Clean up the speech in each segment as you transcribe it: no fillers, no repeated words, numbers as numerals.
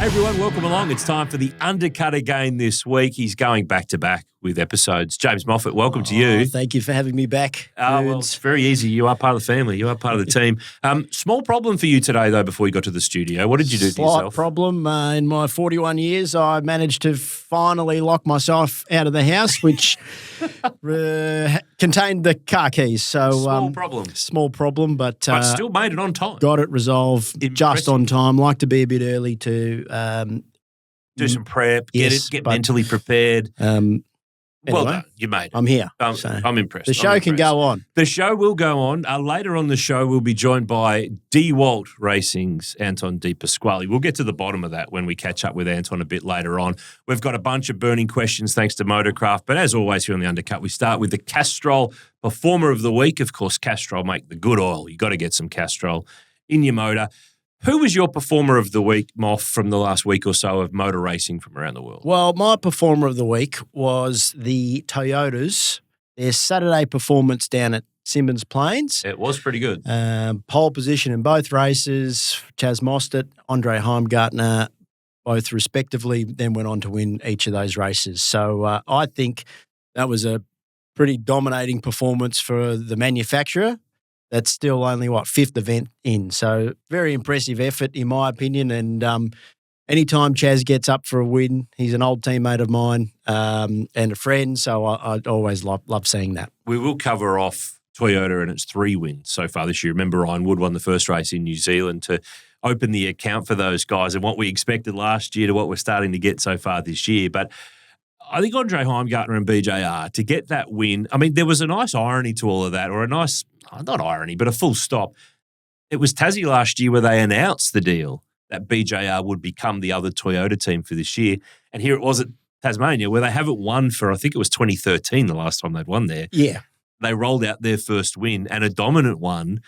everyone, welcome along. It's time for the Undercut again this week. He's going back-to-back with episodes. James Moffat, welcome to you. Thank you for having me back. Well, it's very easy. You are part of the family. You are part of the team. Small problem for you today, though, before you got to the studio. What did you do to yourself? Slight problem. In my 41 years, I managed to finally lock myself out of the house, which contained the car keys. So Small problem. Small problem, but still made it on time. Got it resolved just on time. Like to be a bit early to do some prep, yes, get mentally prepared. Anyway, well done, you made it. I'm here. I'm impressed. The show can go on. The show will go on. Later on the show, we'll be joined by DeWalt Racing's Anton De Pasquale. We'll get to the bottom of that when we catch up with Anton a bit later on. We've got a bunch of burning questions thanks to Motorcraft, but as always here on the Undercut, we start with the Castrol Performer of the Week. Of course, Castrol make the good oil. You've got to get some Castrol in your motor. Who was your performer of the week, Moff, from the last week or so of motor racing from around the world? Well, my performer of the week was the Toyotas. Their Saturday performance down at Simmons Plains. It was pretty good. Pole position in both races. Chaz Mostert, Andre Heimgartner, both respectively, then went on to win each of those races. So I think that was a pretty dominating performance for the manufacturer. That's still only, fifth event in. So very impressive effort, in my opinion. And anytime Chaz gets up for a win, he's an old teammate of mine and a friend. So I always love seeing that. We will cover off Toyota and its 3 wins so far this year. Remember, Ryan Wood won the first race in New Zealand to open the account for those guys and what we expected last year to what we're starting to get so far this year. But I think Andre Heimgartner and BJR, to get that win, I mean, there was a nice irony to all of that, or a nice, not irony, but a full stop. It was Tassie last year where they announced the deal that BJR would become the other Toyota team for this year. And here it was at Tasmania where they haven't won for, I think it was 2013, the last time they'd won there. Yeah. They rolled out their first win and a dominant one.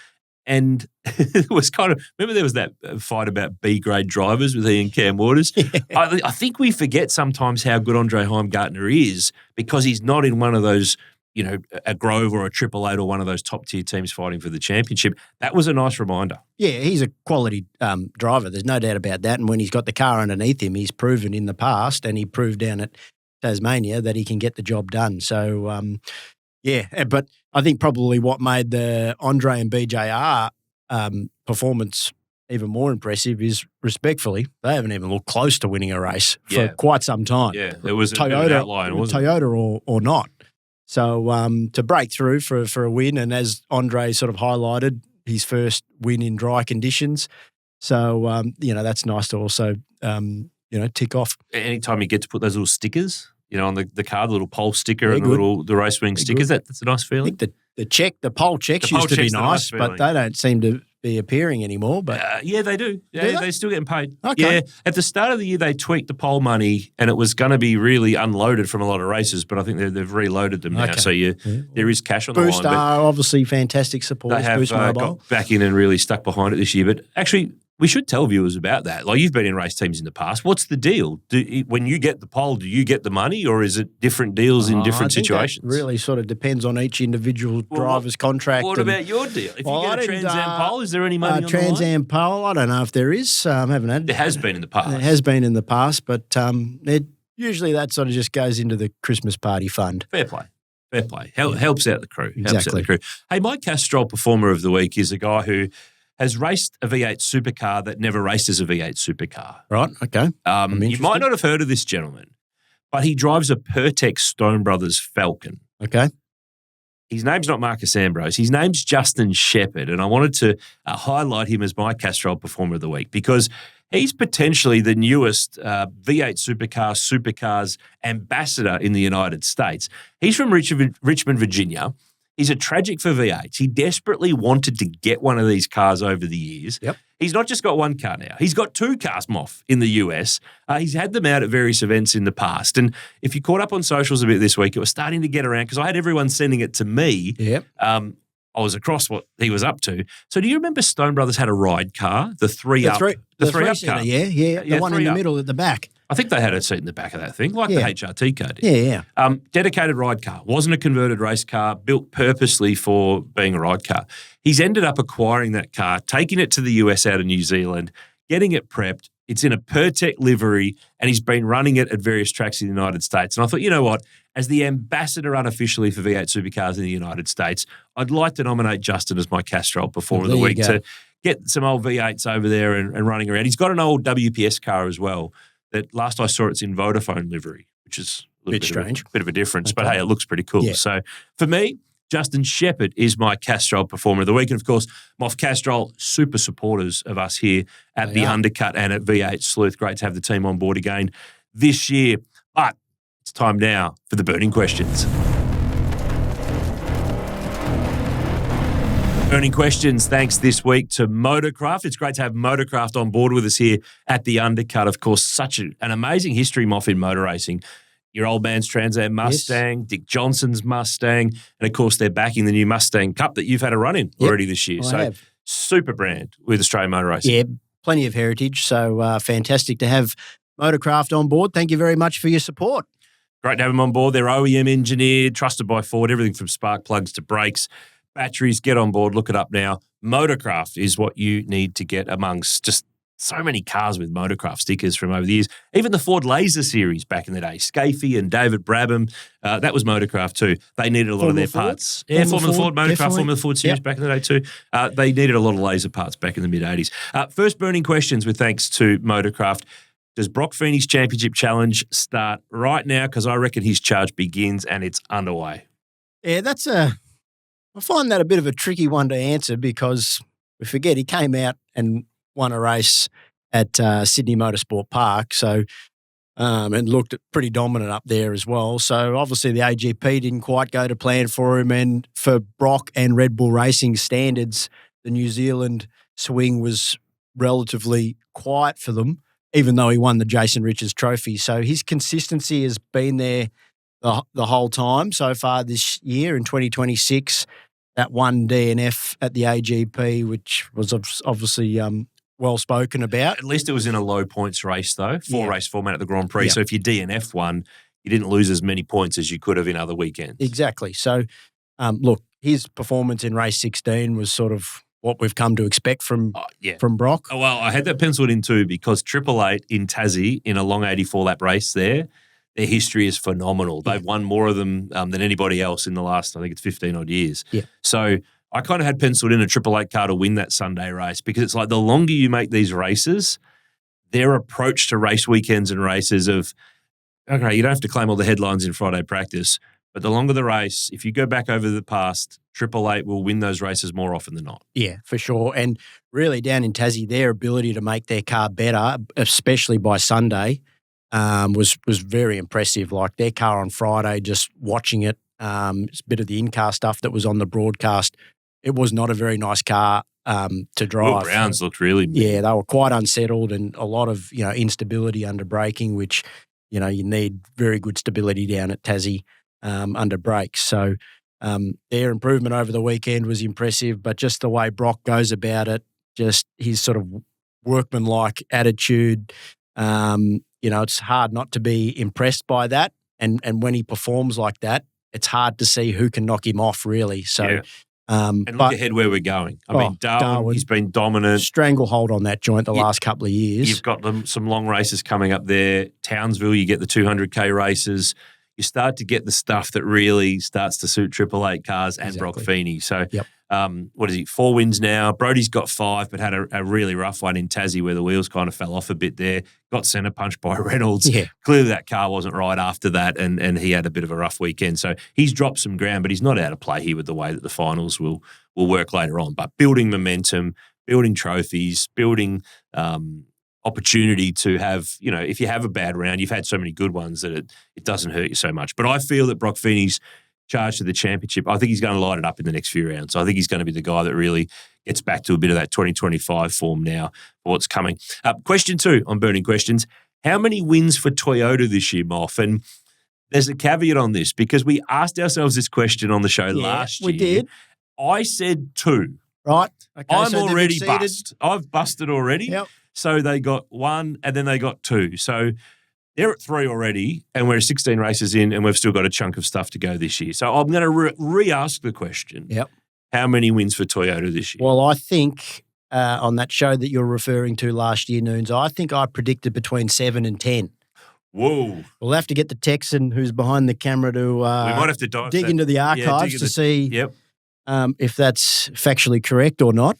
And it was remember there was that fight about B-grade drivers with he and Cam Waters? Yeah. I think we forget sometimes how good Andre Heimgartner is because he's not in one of those, a Grove or a Triple Eight or one of those top-tier teams fighting for the championship. That was a nice reminder. Yeah, he's a quality driver. There's no doubt about that. And when he's got the car underneath him, he's proven in the past, and he proved down at Tasmania that he can get the job done. So, yeah, but I think probably what made the Andre and BJR performance even more impressive is, respectfully, they haven't even looked close to winning a race for quite some time. Yeah, there was an outlier, wasn't it? Toyota or not. So to break through for a win, and as Andre sort of highlighted, his first win in dry conditions. So, that's nice to also, tick off. Anytime you get to put those little stickers, on the car, the little pole sticker and the race wing stickers, that's a nice feeling. I think the pole checks used to be nice, but they don't seem to be appearing anymore. But yeah, they do. Yeah, they're still getting paid. Okay. Yeah, at the start of the year, they tweaked the pole money, and it was going to be really unloaded from a lot of races, but I think they've reloaded them now. Okay. So there is cash on the line. Boost are obviously fantastic supporters. They have got back in and really stuck behind it this year. But actually, we should tell viewers about that. Like, you've been in race teams in the past. What's the deal? When you get the pole, do you get the money, or is it different deals in different situations? That really sort of depends on each individual driver's contract. What about your deal? If you get a Trans Am pole, is there any money on the line? Trans Am pole, I don't know if there is. I haven't had. There has been in the past. It has been in the past, but usually that sort of just goes into the Christmas party fund. Fair play. Helps out the crew. Exactly. Helps out the crew. Hey, my Castrol Performer of the Week is a guy who has raced a V8 supercar that never raced as a V8 supercar. Right, okay. You might not have heard of this gentleman, but he drives a Pertex Stone Brothers Falcon. Okay. His name's not Marcus Ambrose. His name's Justin Shepherd, and I wanted to highlight him as my Castrol Performer of the Week because he's potentially the newest V8 supercars ambassador in the United States. He's from Richmond, Virginia. He's a tragic for V8s. He desperately wanted to get one of these cars over the years. Yep. He's not just got one car now. He's got 2 cars, Moff, in the US. He's had them out at various events in the past. And if you caught up on socials a bit this week, it was starting to get around because I had everyone sending it to me. Yep. I was across what he was up to. So do you remember Stone Brothers had a ride car, the 3-up? The 3-up car. Yeah. The one in the middle at the back. I think they had a seat in the back of that thing, like the HRT car did. Yeah. Dedicated ride car. Wasn't a converted race car, built purposely for being a ride car. He's ended up acquiring that car, taking it to the US out of New Zealand, getting it prepped. It's in a Pertec livery, and he's been running it at various tracks in the United States. And I thought, you know what? As the ambassador unofficially for V8 Supercars in the United States, I'd like to nominate Justin as my Castrol Performer of the Week to get some old V8s over there and running around. He's got an old WPS car as well that last I saw it's in Vodafone livery, which is a bit strange. Bit of a difference. Okay. But hey, it looks pretty cool. Yeah. So for me, Justin Shepherd is my Castrol Performer of the Week. And of course, Moff Castrol, super supporters of us here at the Undercut and at V8 Sleuth. Great to have the team on board again this year. But it's time now for the burning questions. Burning questions, thanks this week to Motorcraft. It's great to have Motorcraft on board with us here at the Undercut. Of course, such an amazing history, Moff, in motor racing. Your old man's Trans Am Mustang, yes. Dick Johnson's Mustang, and of course they're backing the new Mustang Cup that you've had a run in already this year. So super brand with Australian motor racing. Yeah, plenty of heritage. So fantastic to have Motorcraft on board. Thank you very much for your support. Great to have them on board. They're OEM engineered, trusted by Ford, everything from spark plugs to brakes, batteries. Get on board. Look it up now. Motorcraft is what you need to get amongst just so many cars with Motorcraft stickers from over the years. Even the Ford Laser series back in the day, Scafie and David Brabham, that was Motorcraft too. They needed a lot of their parts. Yeah, Formula Ford, Motorcraft, Formula Ford series back in the day too. They needed a lot of laser parts back in the mid-'80s. First burning questions with thanks to Motorcraft. Does Broc Feeney's Championship Challenge start right now? Because I reckon his charge begins and it's underway. Yeah, I find that a bit of a tricky one to answer because we forget he came out and won a race at Sydney Motorsport Park, so and looked pretty dominant up there as well. So obviously the AGP didn't quite go to plan for him, and for Broc and Red Bull Racing standards, the New Zealand swing was relatively quiet for them, even though he won the Jason Richards Trophy. So his consistency has been there the whole time so far this year in 2026. That one DNF at the AGP, which was obviously well spoken about. At least it was in a low points race, though. Four-race format at the Grand Prix. Yeah. So if you DNF one, you didn't lose as many points as you could have in other weekends. Exactly. So, look, his performance in race 16 was sort of what we've come to expect from Broc. Oh, well, I had that penciled in too because 888 in Tassie in a long 84-lap race there, their history is phenomenal. They've won more of them than anybody else in the last, I think it's 15-odd years. Yeah. So I kind of had penciled in a 888 car to win that Sunday race because it's like the longer you make these races, their approach to race weekends and races of, okay, you don't have to claim all the headlines in Friday practice, but the longer the race, if you go back over the past, 888 will win those races more often than not. Yeah, for sure. And really down in Tassie, their ability to make their car better, especially by Sunday, was very impressive. Like their car on Friday, just watching it, it's a bit of the in-car stuff that was on the broadcast. It was not a very nice car to drive. Will Browns looked really big. Yeah, they were quite unsettled and a lot of instability under braking, which you need very good stability down at Tassie under brakes. So their improvement over the weekend was impressive, but just the way Broc goes about it, just his sort of workmanlike attitude. It's hard not to be impressed by that. And when he performs like that, it's hard to see who can knock him off, really. So, yeah. And look ahead where we're going. I mean, Darwin, he's been dominant. Stranglehold on that joint the last couple of years. You've got some long races coming up there. Townsville, you get the 200K races. You start to get the stuff that really starts to suit 888 cars and Broc Feeney. So, what is he, 4 wins now? Brody's got 5, but had a really rough one in Tassie where the wheels kind of fell off a bit there. Got centre punched by Reynolds. Yeah. Clearly that car wasn't right after that, and he had a bit of a rough weekend. So he's dropped some ground, but he's not out of play here with the way that the finals will work later on. But building momentum, building trophies, building opportunity to have, if you have a bad round, you've had so many good ones that it doesn't hurt you so much. But I feel that Broc Feeney's charge to the championship, I think he's going to light it up in the next few rounds. I think he's going to be the guy that really gets back to a bit of that 2025 form now for what's coming. Question 2 on Burning Questions. How many wins for Toyota this year, Moff? And there's a caveat on this because we asked ourselves this question on the show last year. We did. I said 2. Right. Okay, I'm already bust. I've busted already. Yep. So they got 1 and then they got 2. So they're at 3 already and we're 16 races in and we've still got a chunk of stuff to go this year. So I'm going to re-ask the question. Yep. How many wins for Toyota this year? Well, I think on that show that you're referring to last year, Noons, I think I predicted between 7 and 10. Whoa. We'll have to get the Texan who's behind the camera to We might have to dig into the archives to see if that's factually correct or not.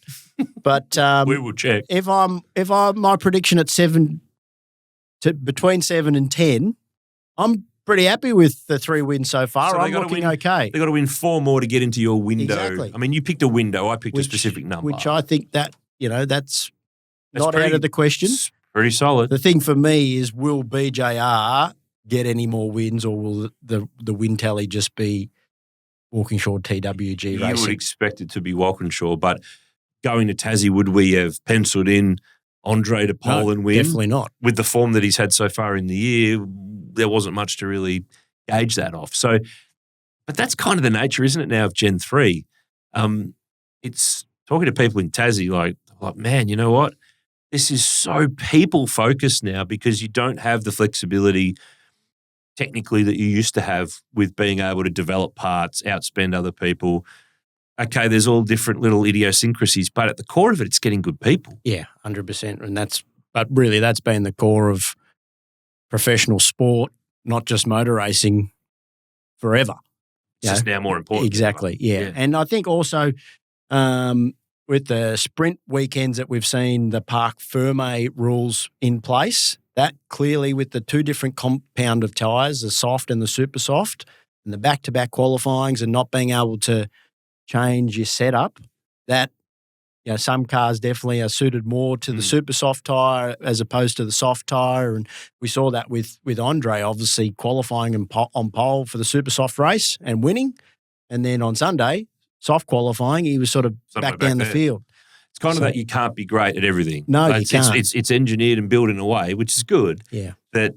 But we will check. If my prediction at between 7 and 10, I'm pretty happy with the 3 wins so far. I'm looking okay. They've got to win 4 more to get into your window. Exactly. I mean, you picked a window. I picked a specific number. Which I think that, that's not out of the question. Pretty solid. The thing for me is, will BJR get any more wins, or will the win tally just be Walkinshaw TWG racing? You would expect it to be Walkinshaw, but going to Tassie, would we have penciled in Andre to pole and win? Definitely not. With the form that he's had so far in the year, there wasn't much to really gauge that off. So, but that's kind of the nature, isn't it, now of Gen 3? It's talking to people in Tassie like, man, you know what? This is so people-focused now because you don't have the flexibility technically that you used to have with being able to develop parts, outspend other people. Okay, there's all different little idiosyncrasies, but at the core of it, it's getting good people. Yeah, 100%. And that's been the core of professional sport, not just motor racing, forever. It's just now more important. Exactly, yeah. And I think also with the sprint weekends that we've seen the Parc Ferme rules in place, that clearly with the 2 different compound of tyres, the soft and the super soft, and the back-to-back qualifyings and not being able to change your setup, that some cars definitely are suited more to the super soft tyre as opposed to the soft tyre. And we saw that with Andre, obviously qualifying on pole for the super soft race and winning. And then on Sunday, soft qualifying, he was sort of back down the field. It's kind of that you can't be great at everything. No, you can't. It's engineered and built in a way, which is good. Yeah. That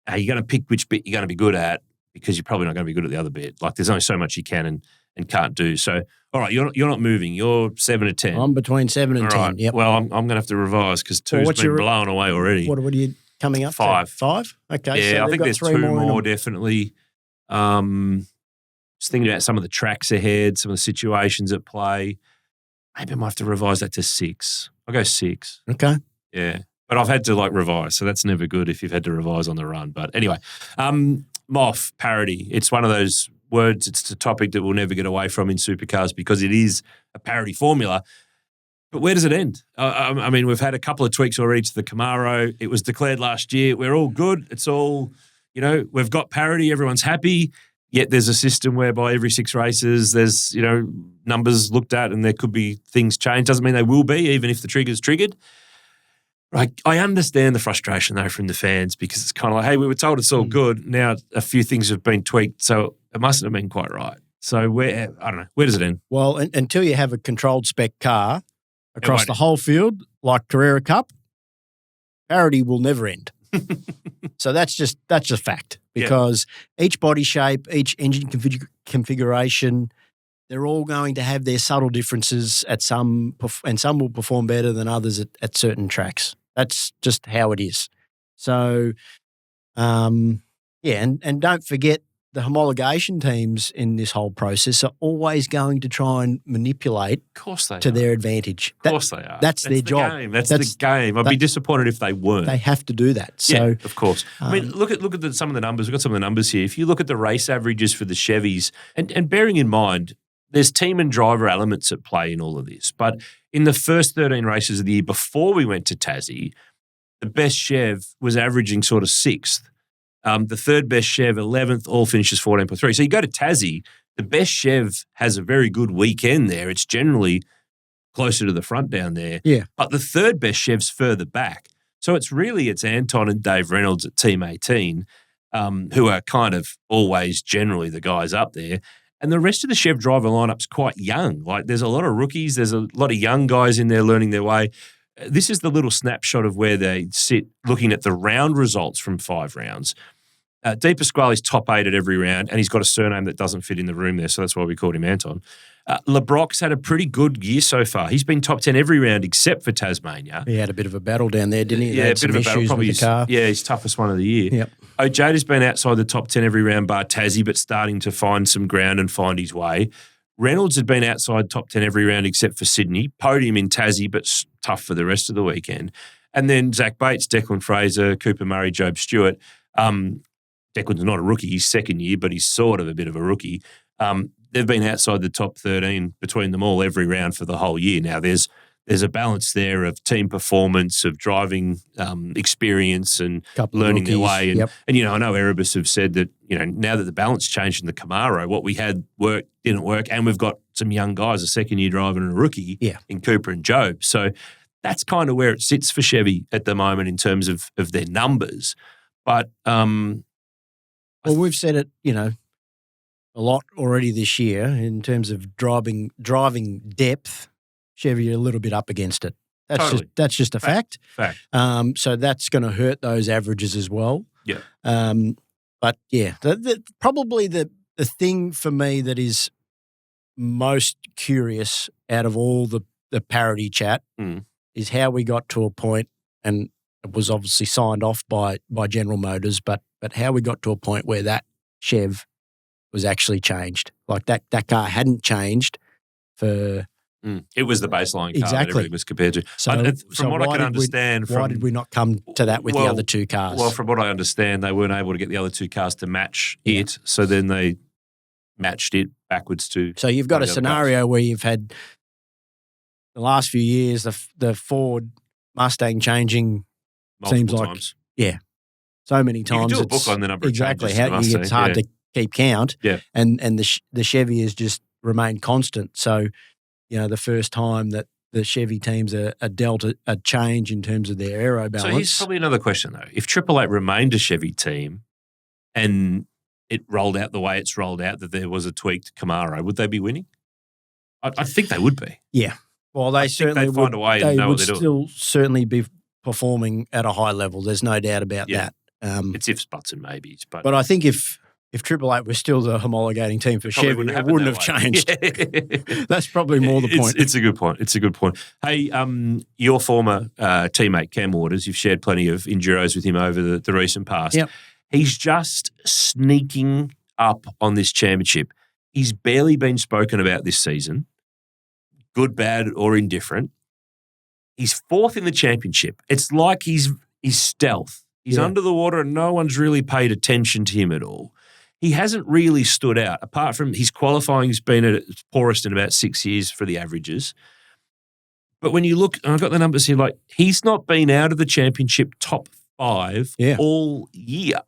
you're going to pick which bit you're going to be good at because you're probably not going to be good at the other bit. Like there's only so much you can and can't do. So, all right, you're not moving. You're 7 to 10. I'm between 7 and 10. Right. Yep. Well, I'm going to have to revise because 2's been blown away already. What are you coming up 5. to? 5? Okay. Yeah, so I think there's 2 more definitely. Just thinking about some of the tracks ahead, some of the situations at play. Maybe I might have to revise that to 6. I'll go 6. Okay. Yeah. But I've had to revise, so that's never good if you've had to revise on the run. But anyway, Moff, parity. It's one of those words, it's a topic that we'll never get away from in supercars because it is a parity formula. But where does it end? I mean, we've had a couple of tweaks already to the Camaro. It was declared last year. We're all good. It's all, we've got parity. Everyone's happy. Yet there's a system whereby every 6 races there's, numbers looked at and there could be things changed. Doesn't mean they will be, even if the trigger's triggered. I understand the frustration, though, from the fans because it's kind of like, hey, we were told it's all good. Now a few things have been tweaked, so it mustn't have been quite right. So I don't know. Where does it end? Well, until you have a controlled spec car across the whole field, like Carrera Cup, parity will never end. So that's just fact because each body shape, each engine configuration, they're all going to have their subtle differences at some, and some will perform better than others at certain tracks. That's just how it is. So, and don't forget the homologation teams in this whole process are always going to try and manipulate to their advantage. Of course they are. That's their job. Game. That's the game. I'd be disappointed if they weren't. They have to do that. So, yeah, of course. I mean, look at some of the numbers. We've got some of the numbers here. If you look at the race averages for the Chevys, and bearing in mind, there's team and driver elements at play in all of this. But in the first 13 races of the year before we went to Tassie, the best Chev was averaging sort of 6th. The third best Chev, 11th, all finishes 14.3. So you go to Tassie, the best Chev has a very good weekend there. It's generally closer to the front down there. Yeah. But the third best Chev's further back. So it's Anton and Dave Reynolds at Team 18 who are kind of always generally the guys up there. And the rest of the Chev driver lineup's quite young. Like there's a lot of rookies. There's a lot of young guys in there learning their way. This is the little snapshot of where they sit looking at the round results from 5 rounds. De Pasquale's top 8 at every round, and he's got a surname that doesn't fit in the room there, so that's why we called him Anton. Broc's had a pretty good year so far. He's been top 10 every round except for Tasmania. He had a bit of a battle down there, didn't he? Yeah, a bit of a battle. Probably his toughest one of the year. Yep. Ojada's been outside the top 10 every round bar Tassie, but starting to find some ground and find his way. Reynolds had been outside top 10 every round except for Sydney. Podium in Tassie, but tough for the rest of the weekend. And then Zach Bates, Declan Fraser, Cooper Murray, Job Stewart. Declan's not a rookie. He's second year, but he's sort of a bit of a rookie. They've been outside the top 13 between them all every round for the whole year. Now, there's a balance there of team performance, of driving experience and learning their way. And, I know Erebus have said that, now that the balance changed in the Camaro, what we had didn't work, and we've got some young guys, a second-year driver and a rookie in Cooper and Job. So that's kind of where it sits for Chevy at the moment in terms of their numbers. But we've said it, a lot already this year in terms of driving depth. Chevy are a little bit up against it. That's just a fact. So that's going to hurt those averages as well. Yeah. But yeah, probably the thing for me that is most curious out of all the parity chat is how we got to a point, and it was obviously signed off by General Motors, but how we got to a point where that Chev was actually changed. Like that car hadn't changed for... It was the baseline car that everything was compared to. From what I can understand... Why did we not come to that with the other two cars? Well, from what I understand, they weren't able to get the other two cars to match it, so then they matched it backwards to... So you've got a scenario where you've had the last few years, the Ford Mustang changing multiple times. Yeah, so many times. You can do a book on the number of changes. Exactly. It's hard to keep count. Yeah. And the Chevy has just remained constant. So, the first time that the Chevy teams are dealt a change in terms of their aero balance. So here's probably another question, though. If Triple Eight remained a Chevy team and it rolled out the way it's rolled out, that there was a tweaked Camaro, would they be winning? I think they would be. Yeah. Well, they certainly would. Find a way and know what they're doing. Still certainly be performing at a high level. There's no doubt about that. It's ifs, buts, and maybes. But I think if Triple Eight was still the homologating team for Chevy, it wouldn't have changed. That's probably more the point. It's a good point. Hey, your former teammate, Cam Waters, you've shared plenty of enduros with him over the recent past. Yep. He's just sneaking up on this championship. He's barely been spoken about this season, good, bad, or indifferent. He's fourth in the championship. It's like he's stealth. He's under the water and no one's really paid attention to him at all. He hasn't really stood out, apart from his qualifying has been at its poorest in about 6 years for the averages. But when you look, and I've got the numbers here, like he's not been out of the championship top 5 all year.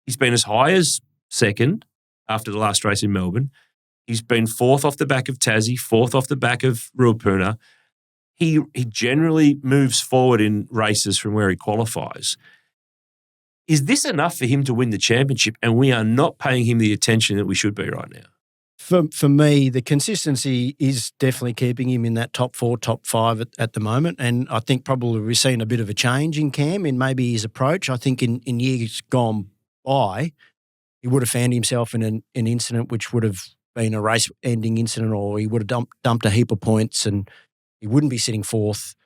He's been as high as second after the last race in Melbourne. He's been fourth off the back of Tassie, fourth off the back of Ruapuna. He generally moves forward in races from where he qualifies. Is this enough for him to win the championship, and we are not paying him the attention that we should be right now? For me, the consistency is definitely keeping him in that top 4, top 5 at the moment. And I think probably we've seen a bit of a change in Cam in maybe his approach. I think in years gone by, he would have found himself in an incident which would have been a race-ending incident, or he would have dumped a heap of points and he wouldn't be sitting fourth,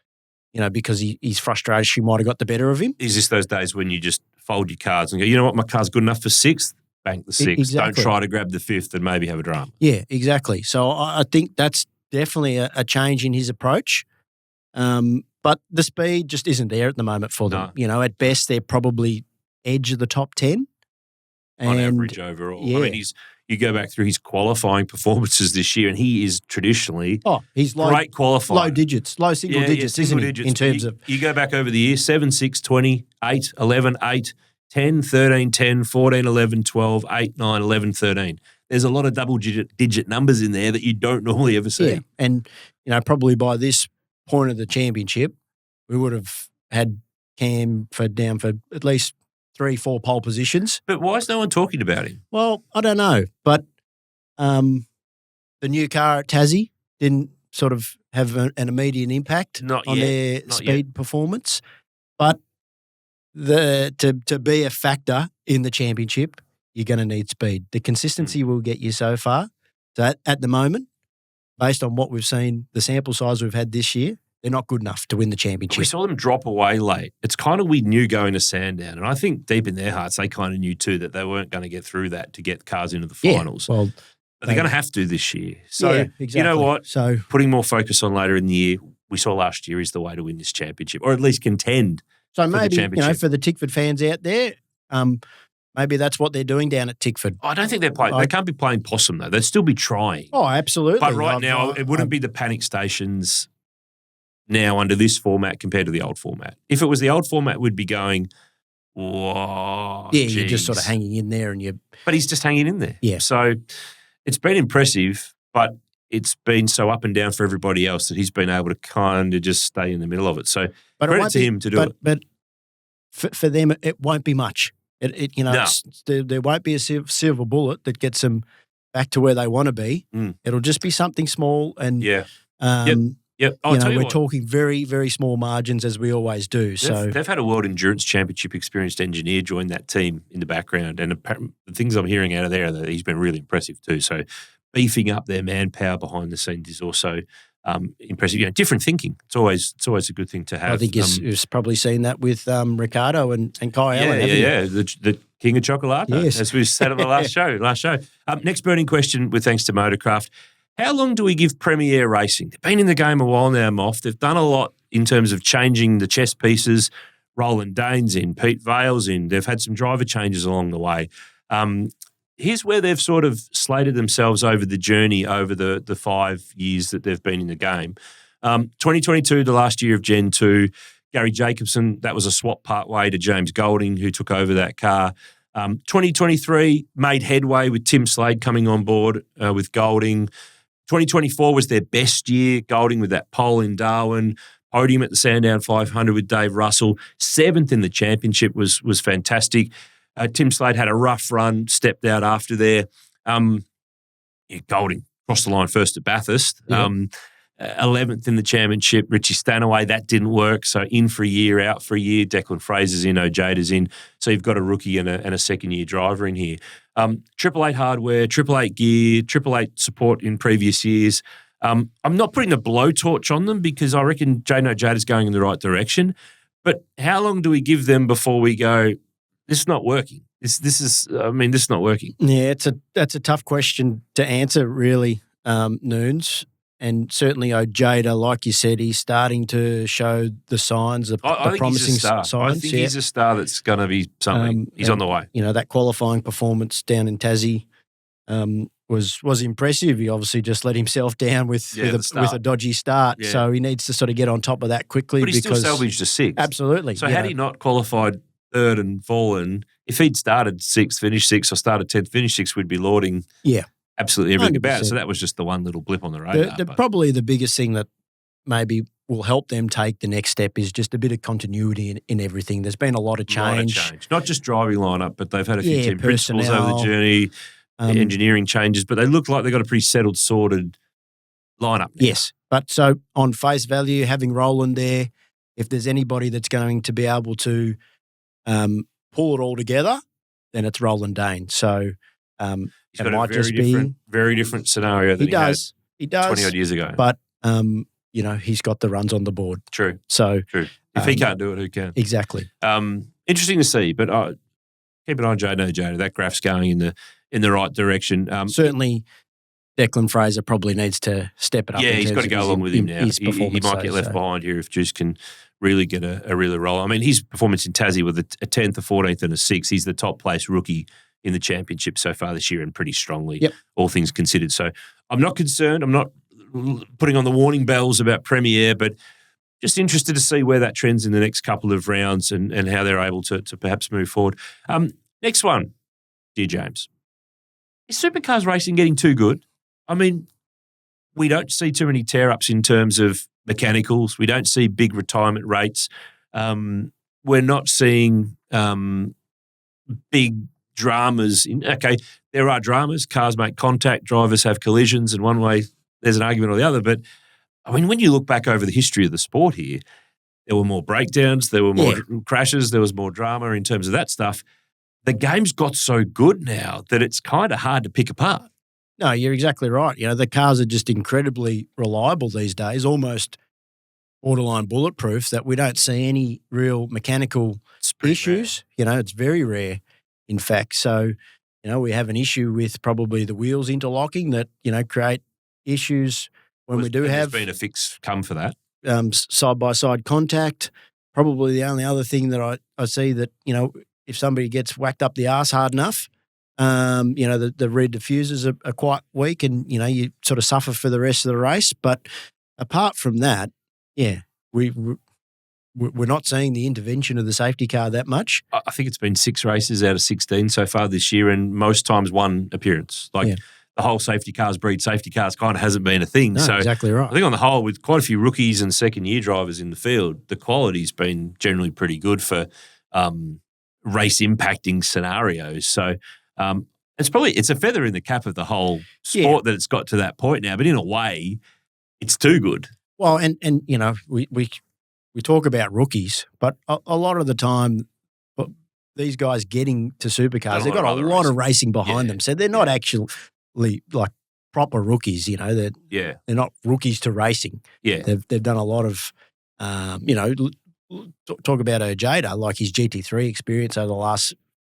because his frustration might have got the better of him. Is this those days when you just fold your cards and go, you know what, my car's good enough for 6th? Bank the 6th. Exactly. Don't try to grab the 5th and maybe have a drama. Yeah, exactly. So I think that's definitely a change in his approach. But the speed just isn't there at the moment for them. No. At best, they're probably edge of the top 10. On average overall. Yeah. I mean, you go back through his qualifying performances this year, and he is traditionally he's great qualifier. Low single digits, isn't he? In terms of you go back over the years, 7, 6, 20, 8, 11, 8, 10, 13, 10, 14, 11, 12, 8, 9, 11, 13. There's a lot of double-digit numbers in there that you don't normally ever see. Yeah, and probably by this point of the championship, we would have had Cam down for at least 3, 4 pole positions. But why is no one talking about him? Well, I don't know. But the new car at Tassie didn't sort of have an immediate impact on their speed performance. But to be a factor in the championship, you're going to need speed. The consistency will get you so far. So at the moment, based on what we've seen, the sample size we've had this year, they're not good enough to win the championship. We saw them drop away late. It's kind of we knew going to Sandown, and I think deep in their hearts they kind of knew too that they weren't going to get through that to get cars into the finals. Well, they're going to have to this year. So, yeah, exactly. You know what? So putting more focus on later in the year, we saw last year, is the way to win this championship, or at least contend So for the maybe, championship. for the Tickford fans out there, maybe that's what they're doing down at Tickford. I don't think they're playing. They can't be playing possum, though. They'd still be trying. Oh, absolutely. But right now, it wouldn't be the panic stations now under this format compared to the old format. If it was the old format, we'd be going, whoa, yeah, geez. you're just sort of hanging in there and you. But he's just hanging in there. Yeah. So it's been impressive, but it's been so up and down for everybody else that he's been able to kind of just stay in the middle of it. So credit to him to do it. But for them, it won't be much. There won't be a silver bullet that gets them back to where they want to be. It'll just be something small and yeah. Yep. We're talking very, very small margins as we always do. They've had a World Endurance Championship experienced engineer join that team in the background, and the things I'm hearing out of there, that he's been really impressive too. So beefing up their manpower behind the scenes is also impressive. Different thinking. It's always a good thing to have. I think you've probably seen that with Ricardo and Kai Allen. The king of chocolate, yes. As we said on the last show. Next burning question, with thanks to Motorcraft. How long do we give Premier Racing? They've been in the game a while now, Moff. They've done a lot in terms of changing the chess pieces. Roland Dane's in, Pete Vale's in. They've had some driver changes along the way. Here's where they've sort of slated themselves over the journey over the 5 years that they've been in the game. 2022, the last year of Gen 2, Gary Jacobson, that was a swap part way to James Golding, who took over that car. 2023 made headway with Tim Slade coming on board with Golding. 2024 was their best year, Golding with that pole in Darwin, podium at the Sandown 500 with Dave Russell. 7th in the championship was fantastic. Tim Slade had a rough run, stepped out after there. Golding crossed the line first at Bathurst. Yeah. 11th in the championship, Richie Stanaway, that didn't work. So in for a year, out for a year. Declan Fraser's in, Ojada's in. So you've got a rookie and a second-year driver in here. 888 hardware, 888 gear, 888 support in previous years. I'm not putting a blowtorch on them because I reckon Jane Ojada's going in the right direction. But how long do we give them before we go, this is not working? This is not working. Yeah, that's a tough question to answer, really, Noons. And certainly Ojeda, like you said, he's starting to show the signs, the promising signs. I think he's a star that's going to be something. He's on the way. That qualifying performance down in Tassie was impressive. He obviously just let himself down with a dodgy start. Yeah. So he needs to sort of get on top of that quickly. But he still salvaged a 6th. Absolutely. So had he not qualified 3rd and fallen, if he'd started 6th, finished 6th, or started 10th, finished 6th, we'd be lauding absolutely everything 100%. About it. So that was just the one little blip on the radar. Probably the biggest thing that maybe will help them take the next step is just a bit of continuity in everything. There's been a lot of change. Not just driving lineup, but they've had a few team principals over the journey, engineering changes, but they look like they've got a pretty settled, sorted lineup now. Yes. But so on face value, having Roland there, if there's anybody that's going to be able to pull it all together, then it's Roland Dane. So he's got a very different scenario than he does 20 odd years ago. But he's got the runs on the board. True. So true. If he can't do it, who can? Exactly. Interesting to see, but keep an eye on Jada. That graph's going in the right direction. Certainly, Declan Fraser probably needs to step it up. Yeah, he's got to go along with him now. He might get left so. behind here if Juice can really get a really roll. I mean, his performance in Tassie with a 10th, a 14th and a 6th, he's the top place rookie in the championship so far this year and pretty strongly, all things considered. So I'm not concerned. I'm not putting on the warning bells about Premier, but just interested to see where that trends in the next couple of rounds and how they're able to perhaps move forward. Next one, dear James. Is Supercars racing getting too good? I mean, we don't see too many tear-ups in terms of mechanicals. We don't see big retirement rates. We're not seeing big dramas. There are dramas. Cars make contact. Drivers have collisions. And one way, there's an argument or the other. But, I mean, when you look back over the history of the sport here, there were more breakdowns. There were more crashes. There was more drama in terms of that stuff. The game's got so good now that it's kind of hard to pick apart. No, you're exactly right. The cars are just incredibly reliable these days, almost borderline bulletproof, that we don't see any real mechanical issues. Rare. It's very rare, in fact. So, we have an issue with probably the wheels interlocking that, create issues when we do have. There's been a fix come for that. Side-by-side contact. Probably the only other thing that I see that, if somebody gets whacked up the arse hard enough, the rear diffusers are quite weak and, you sort of suffer for the rest of the race. But apart from that, we're not seeing the intervention of the safety car that much. I think it's been 6 races out of 16 so far this year, and most times 1 appearance. The whole safety cars breed safety cars kind of hasn't been a thing. No, so exactly right. I think on the whole, with quite a few rookies and second-year drivers in the field, the quality's been generally pretty good for race impacting scenarios. So it's a feather in the cap of the whole sport that it's got to that point now. But in a way, it's too good. Well, and we talk about rookies, but a lot of the time, these guys getting to supercars, they've got a lot of racing behind them, so they're not actually like proper rookies. They're not rookies to racing. Yeah, they've done a lot of, talk about Ojeda, like his GT3 experience over the last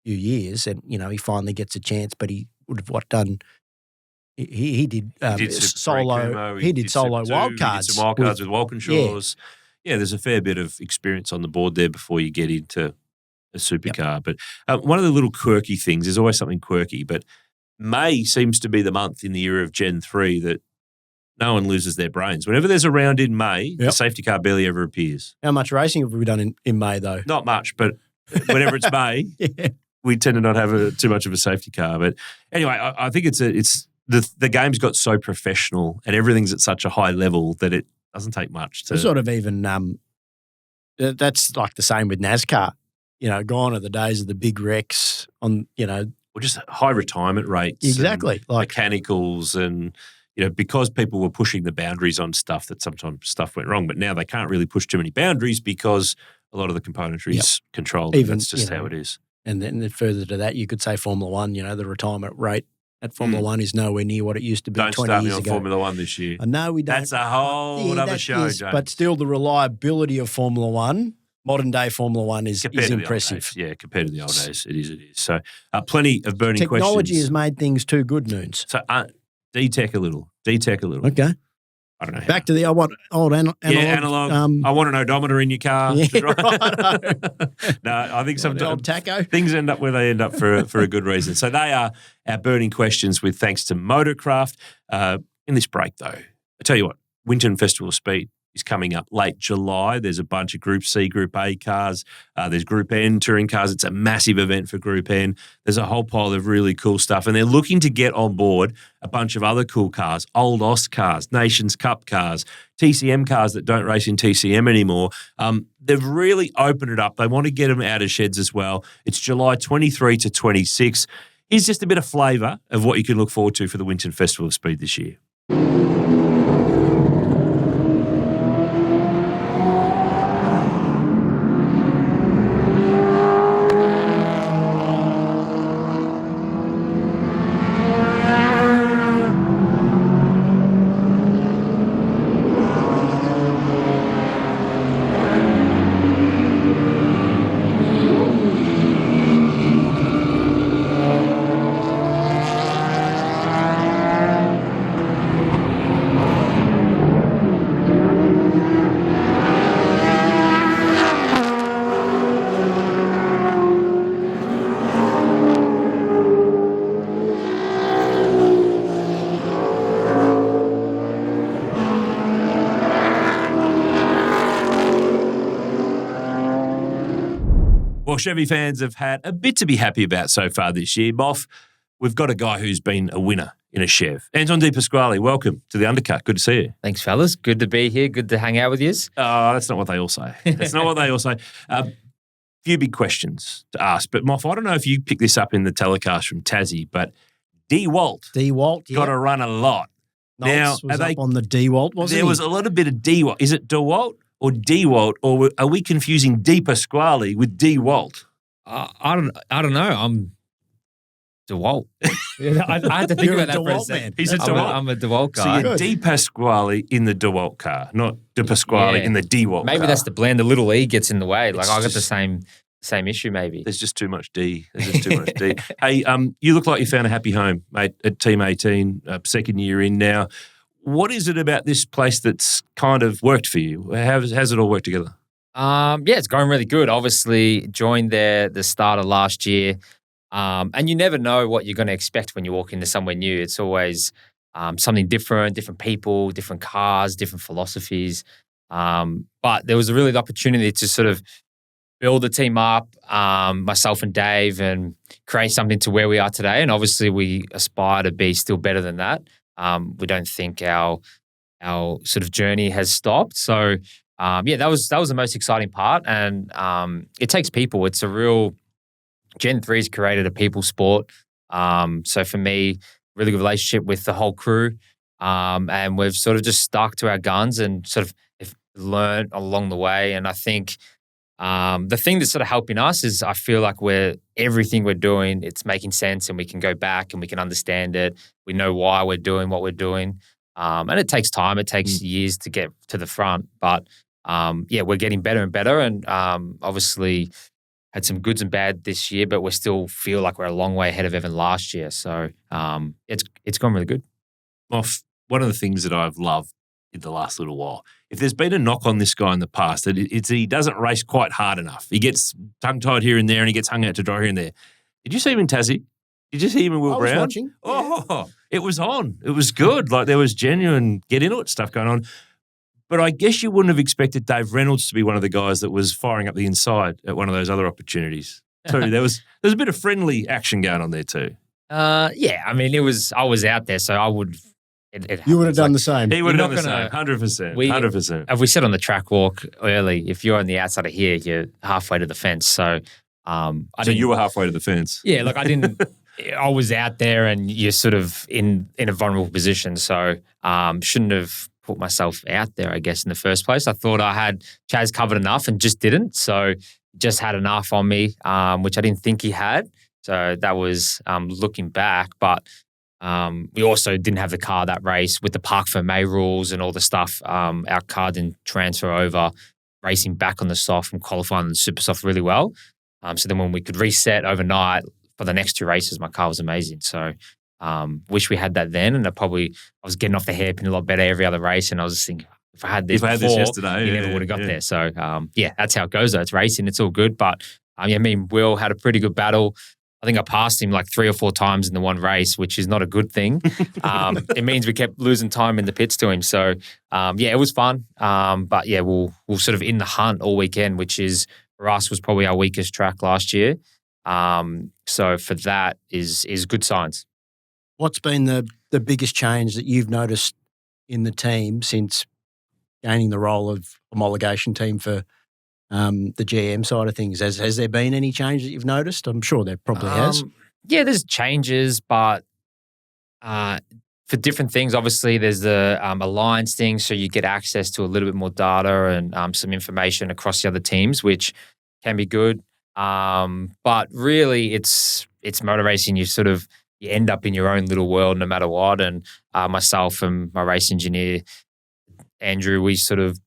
few years, and he finally gets a chance, but he would have done. He did solo. He did solo wildcards. He did some wildcards with Walkinshaw's. Yeah, there's a fair bit of experience on the board there before you get into a supercar. Yep. But one of the little quirky things, there's always something quirky, but May seems to be the month in the era of Gen 3 that no one loses their brains. Whenever there's a round in May, the safety car barely ever appears. How much racing have we done in May, though? Not much, but whenever it's May, we tend to not have too much of a safety car. But anyway, I think the game's got so professional and everything's at such a high level that it doesn't take much to sort of even that's like the same with NASCAR. Gone are the days of the big wrecks on, or just high retirement rates. Exactly. Like mechanicals and, because people were pushing the boundaries on stuff that sometimes stuff went wrong, but now they can't really push too many boundaries because a lot of the componentry is controlled. Even, that's just how it is. And then further to that, you could say Formula One, the retirement rate at Formula One is nowhere near what it used to be 20 years ago. Don't start me on Formula One this year. I know we don't. That's a whole other show, James. But still the reliability of Formula One, modern day Formula One is impressive. Yeah, compared to the old days, it is. So plenty of burning questions. Technology has made things too good, Noons. So D-Tech a little. Okay. I don't know. Back to the old analog. Yeah, analog. I want an odometer in your car. Yeah, right. No, I think sometimes old taco. Things end up where they end up for a good reason. So they are our burning questions with thanks to Motorcraft. In this break, though, I tell you what, Winton Festival of Speed is coming up late July. There's a bunch of Group C, Group A cars. There's Group N touring cars. It's a massive event for Group N. There's a whole pile of really cool stuff. And they're looking to get on board a bunch of other cool cars, Old Oz cars, Nations Cup cars, TCM cars that don't race in TCM anymore. They've really opened it up. They want to get them out of sheds as well. It's July 23 to 26. Here's just a bit of flavour of what you can look forward to for the Winton Festival of Speed this year. Well, Chevy fans have had a bit to be happy about so far this year. Moff, we've got a guy who's been a winner in a Chev. Anton De Pasquale, welcome to the Undercut. Good to see you. Thanks, fellas. Good to be here. Good to hang out with you. That's not what they all say. That's not what they all say. Few big questions to ask. But, Moff, I don't know if you picked this up in the telecast from Tassie, but DeWalt got to run a lot. Now, was up on the DeWalt, wasn't There was a little bit of DeWalt. Is it DeWalt or DeWalt, or are we confusing De Pasquale with DeWalt? I don't know. I'm DeWalt. I had to think about that for a second. He's a DeWalt. I'm a DeWalt guy. So you're De Pasquale in the DeWalt car, not De Pasquale in the DeWalt car. Maybe that's the blend. The little E gets in the way. Like I got the same same issue maybe. There's just too much D. Hey, you look like you found a happy home, mate, at Team 18, second year in now. What is it about this place that's kind of worked for you? How's it all worked together? Yeah, it's going really good. Obviously, joined there the start of last year. And you never know what you're going to expect when you walk into somewhere new. It's always something different people, different cars, different philosophies. But there was really the opportunity to sort of build the team up, myself and Dave, and create something to where we are today. And obviously, we aspire to be still better than that. We don't think our sort of journey has stopped. So, that was the most exciting part. And it takes people. It's a real Gen 3's created a people sport. So for me, really good relationship with the whole crew. And we've sort of just stuck to our guns and sort of learned along the way. And I think the thing that's sort of helping us is I feel like everything we're doing, it's making sense and we can go back and we can understand it. We know why we're doing what we're doing. And it takes time. It takes years to get to the front. But we're getting better and better. And obviously had some goods and bad this year, but we still feel like we're a long way ahead of even last year. So it's gone really good. Moff, one of the things that I've loved in the last little while, if there's been a knock on this guy in the past, it's he doesn't race quite hard enough. He gets tongue-tied here and there and he gets hung out to dry here and there. Did you see him in Tassie? Did you see him in Will Brown? I was watching. Oh, it was on. It was good. Like there was genuine get-into-it stuff going on. But I guess you wouldn't have expected Dave Reynolds to be one of the guys that was firing up the inside at one of those other opportunities. Too. There's a bit of friendly action going on there too. I mean, I was out there, so I would. You would have done the same. He would have done the same. 100%. 100%. If we said on the track walk early, if you're on the outside of here, you're halfway to the fence. So, you were halfway to the fence. Yeah, look, I was out there, and you're sort of in a vulnerable position. So, shouldn't have put myself out there, I guess, in the first place. I thought I had Chaz covered enough and just didn't. So just had enough on me, which I didn't think he had. So that was looking back. But we also didn't have the car that race with the Park for May rules and all the stuff. Our car didn't transfer over, racing back on the soft and qualifying on the super soft really well. So then when we could reset overnight for the next two races, my car was amazing. So wish we had that then, and I was getting off the hairpin a lot better every other race, and I was just thinking, if I had this yesterday, you never would have got there. So that's how it goes though. It's racing, it's all good. But Will had a pretty good battle. I think I passed him like 3 or 4 times in the one race, which is not a good thing. It means we kept losing time in the pits to him. So it was fun. But we'll sort of in the hunt all weekend, which is for us was probably our weakest track last year. So for that is good signs. What's been the biggest change that you've noticed in the team since gaining the role of homologation team for the GM side of things? Has there been any change that you've noticed? I'm sure there probably has. Yeah, there's changes, but for different things. Obviously, there's the alliance thing, so you get access to a little bit more data and some information across the other teams, which can be good. But really, it's motor racing. You end up in your own little world no matter what. And myself and my race engineer, Andrew, we sort of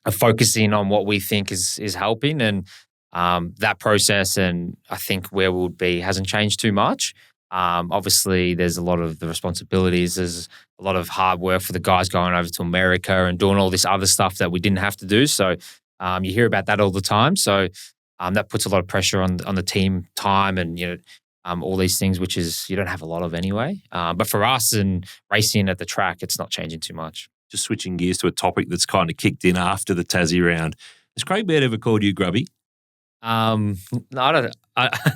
are focusing on what we think is helping. And that process and I think where we'll be hasn't changed too much. Obviously, there's a lot of the responsibilities. There's a lot of hard work for the guys going over to America and doing all this other stuff that we didn't have to do. So you hear about that all the time. So that puts a lot of pressure on the team time and, all these things, which is you don't have a lot of anyway. But for us and racing at the track, it's not changing too much. Just switching gears to a topic that's kind of kicked in after the Tassie round. Has Craig Baird ever called you grubby? No, I don't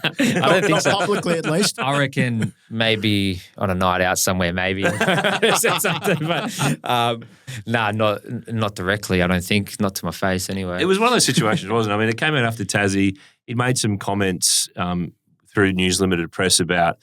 think so. Publicly, at least. I reckon maybe on a night out somewhere, maybe said something, but not directly. I don't think, not to my face anyway. It was one of those situations, wasn't it? I mean, it came out after Tassie. He made some comments through News Limited Press about.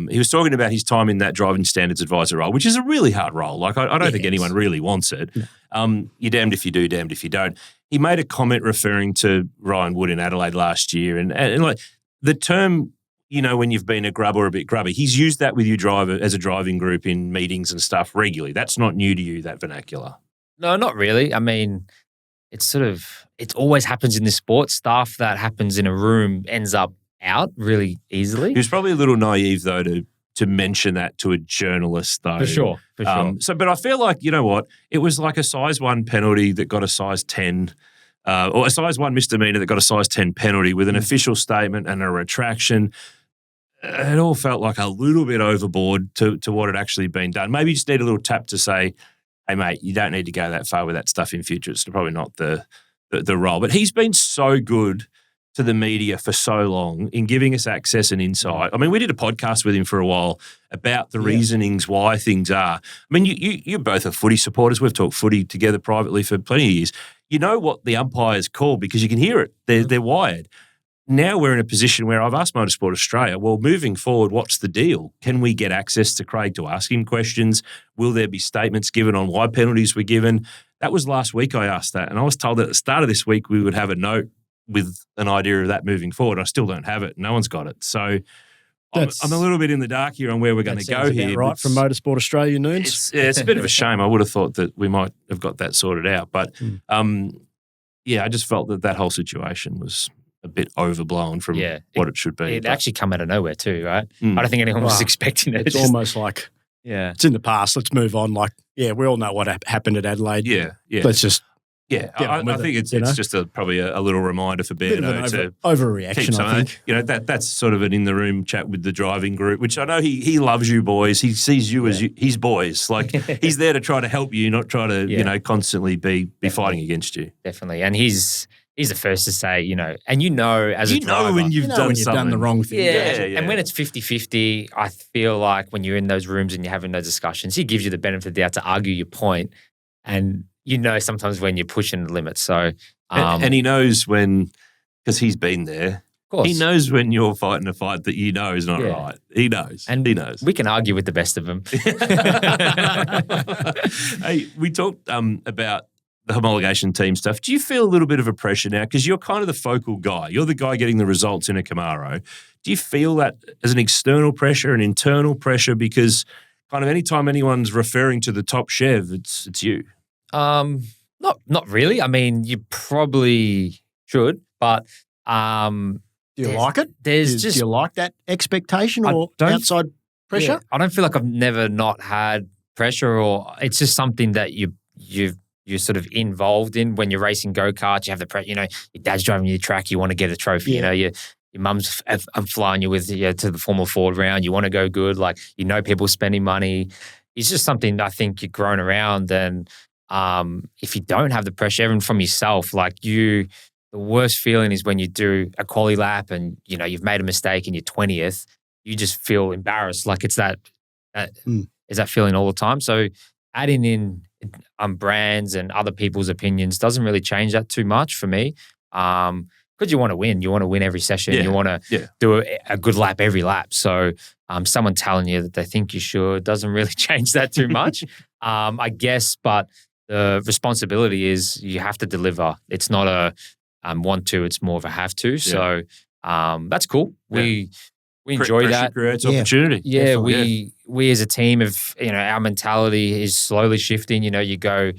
He was talking about his time in that driving standards advisor role, which is a really hard role. Like I don't think anyone really wants it. No. You're damned if you do, damned if you don't. He made a comment referring to Ryan Wood in Adelaide last year, and like the term, when you've been a grub or a bit grubby, he's used that with you as a driving group in meetings and stuff regularly. That's not new to you, that vernacular. No, not really. I mean, it always happens in this sport. Stuff that happens in a room ends up out really easily. He was probably a little naive though to mention that to a journalist though. For sure. But I feel like, you know what, it was like a size 1 penalty that got a size 10 or a size 1 misdemeanor that got a size 10 penalty with an official statement and a retraction. It all felt like a little bit overboard to what had actually been done. Maybe you just need a little tap to say, hey, mate, you don't need to go that far with that stuff in future. It's probably not the role. But he's been so good to the media for so long in giving us access and insight. I mean, we did a podcast with him for a while about the reasonings why things are. I mean, you both are footy supporters. We've talked footy together privately for plenty of years. You know what the umpires call because you can hear it. They're wired. Now we're in a position where I've asked Motorsport Australia, well, moving forward, what's the deal? Can we get access to Craig to ask him questions? Will there be statements given on why penalties were given? That was last week I asked that, and I was told that at the start of this week we would have a note with an idea of that moving forward. I still don't have it. No one's got it. So I'm a little bit in the dark here on where we're going to go here. Right, from Motorsport Australia, Noons. It's a bit of a shame. I would have thought that we might have got that sorted out. But, I just felt that whole situation was a bit overblown from what it should be. It actually come out of nowhere too, right? I don't think anyone was expecting it. It's almost like, it's in the past. Let's move on. Like, we all know what happened at Adelaide. Yeah. Let's just I think it's just probably a little reminder for Beardo to overreaction. I think that's sort of an in the room chat with the driving group, which I know he loves you boys. He sees you as his boys. Like he's there to try to help you, not try to constantly be fighting against you. Definitely, and he's the first to say, and as a driver, when you've done the wrong thing. Yeah. And when it's 50-50, I feel like when you're in those rooms and you're having those discussions, he gives you the benefit of the doubt to argue your point, and sometimes when you're pushing the limits. So, and he knows when, because he's been there. Of course. He knows when you're fighting a fight that is not right. He knows. And he knows. We can argue with the best of them. Hey, we talked about the homologation team stuff. Do you feel a little bit of a pressure now? Because you're kind of the focal guy. You're the guy getting the results in a Camaro. Do you feel that as an external pressure, an internal pressure? Because kind of anytime anyone's referring to the top Chev, it's you. Not really. I mean, you probably should, but do you like it? Do you like that expectation or outside pressure? Yeah, I don't feel like I've never not had pressure, or it's just something that you're sort of involved in when you're racing go-karts. You have the pressure. Your dad's driving your track. You want to get a trophy. Yeah. Your mum's flying you with to the Formula Ford round. You want to go good. Like people spending money. It's just something I think you've grown around, and if you don't have the pressure, even from yourself, the worst feeling is when you do a quali lap and you've made a mistake and you're 20th. You just feel embarrassed. Like it's that is that feeling all the time. So adding in brands and other people's opinions doesn't really change that too much for me. Because you want to win. You want to win every session. You want to do a good lap every lap. So someone telling you that they think you should doesn't really change that too much, I guess. But the responsibility is you have to deliver. It's not a want to, it's more of a have to. So that's cool. We enjoy that. Creates opportunity. Yeah, we as a team our mentality is slowly shifting. You go,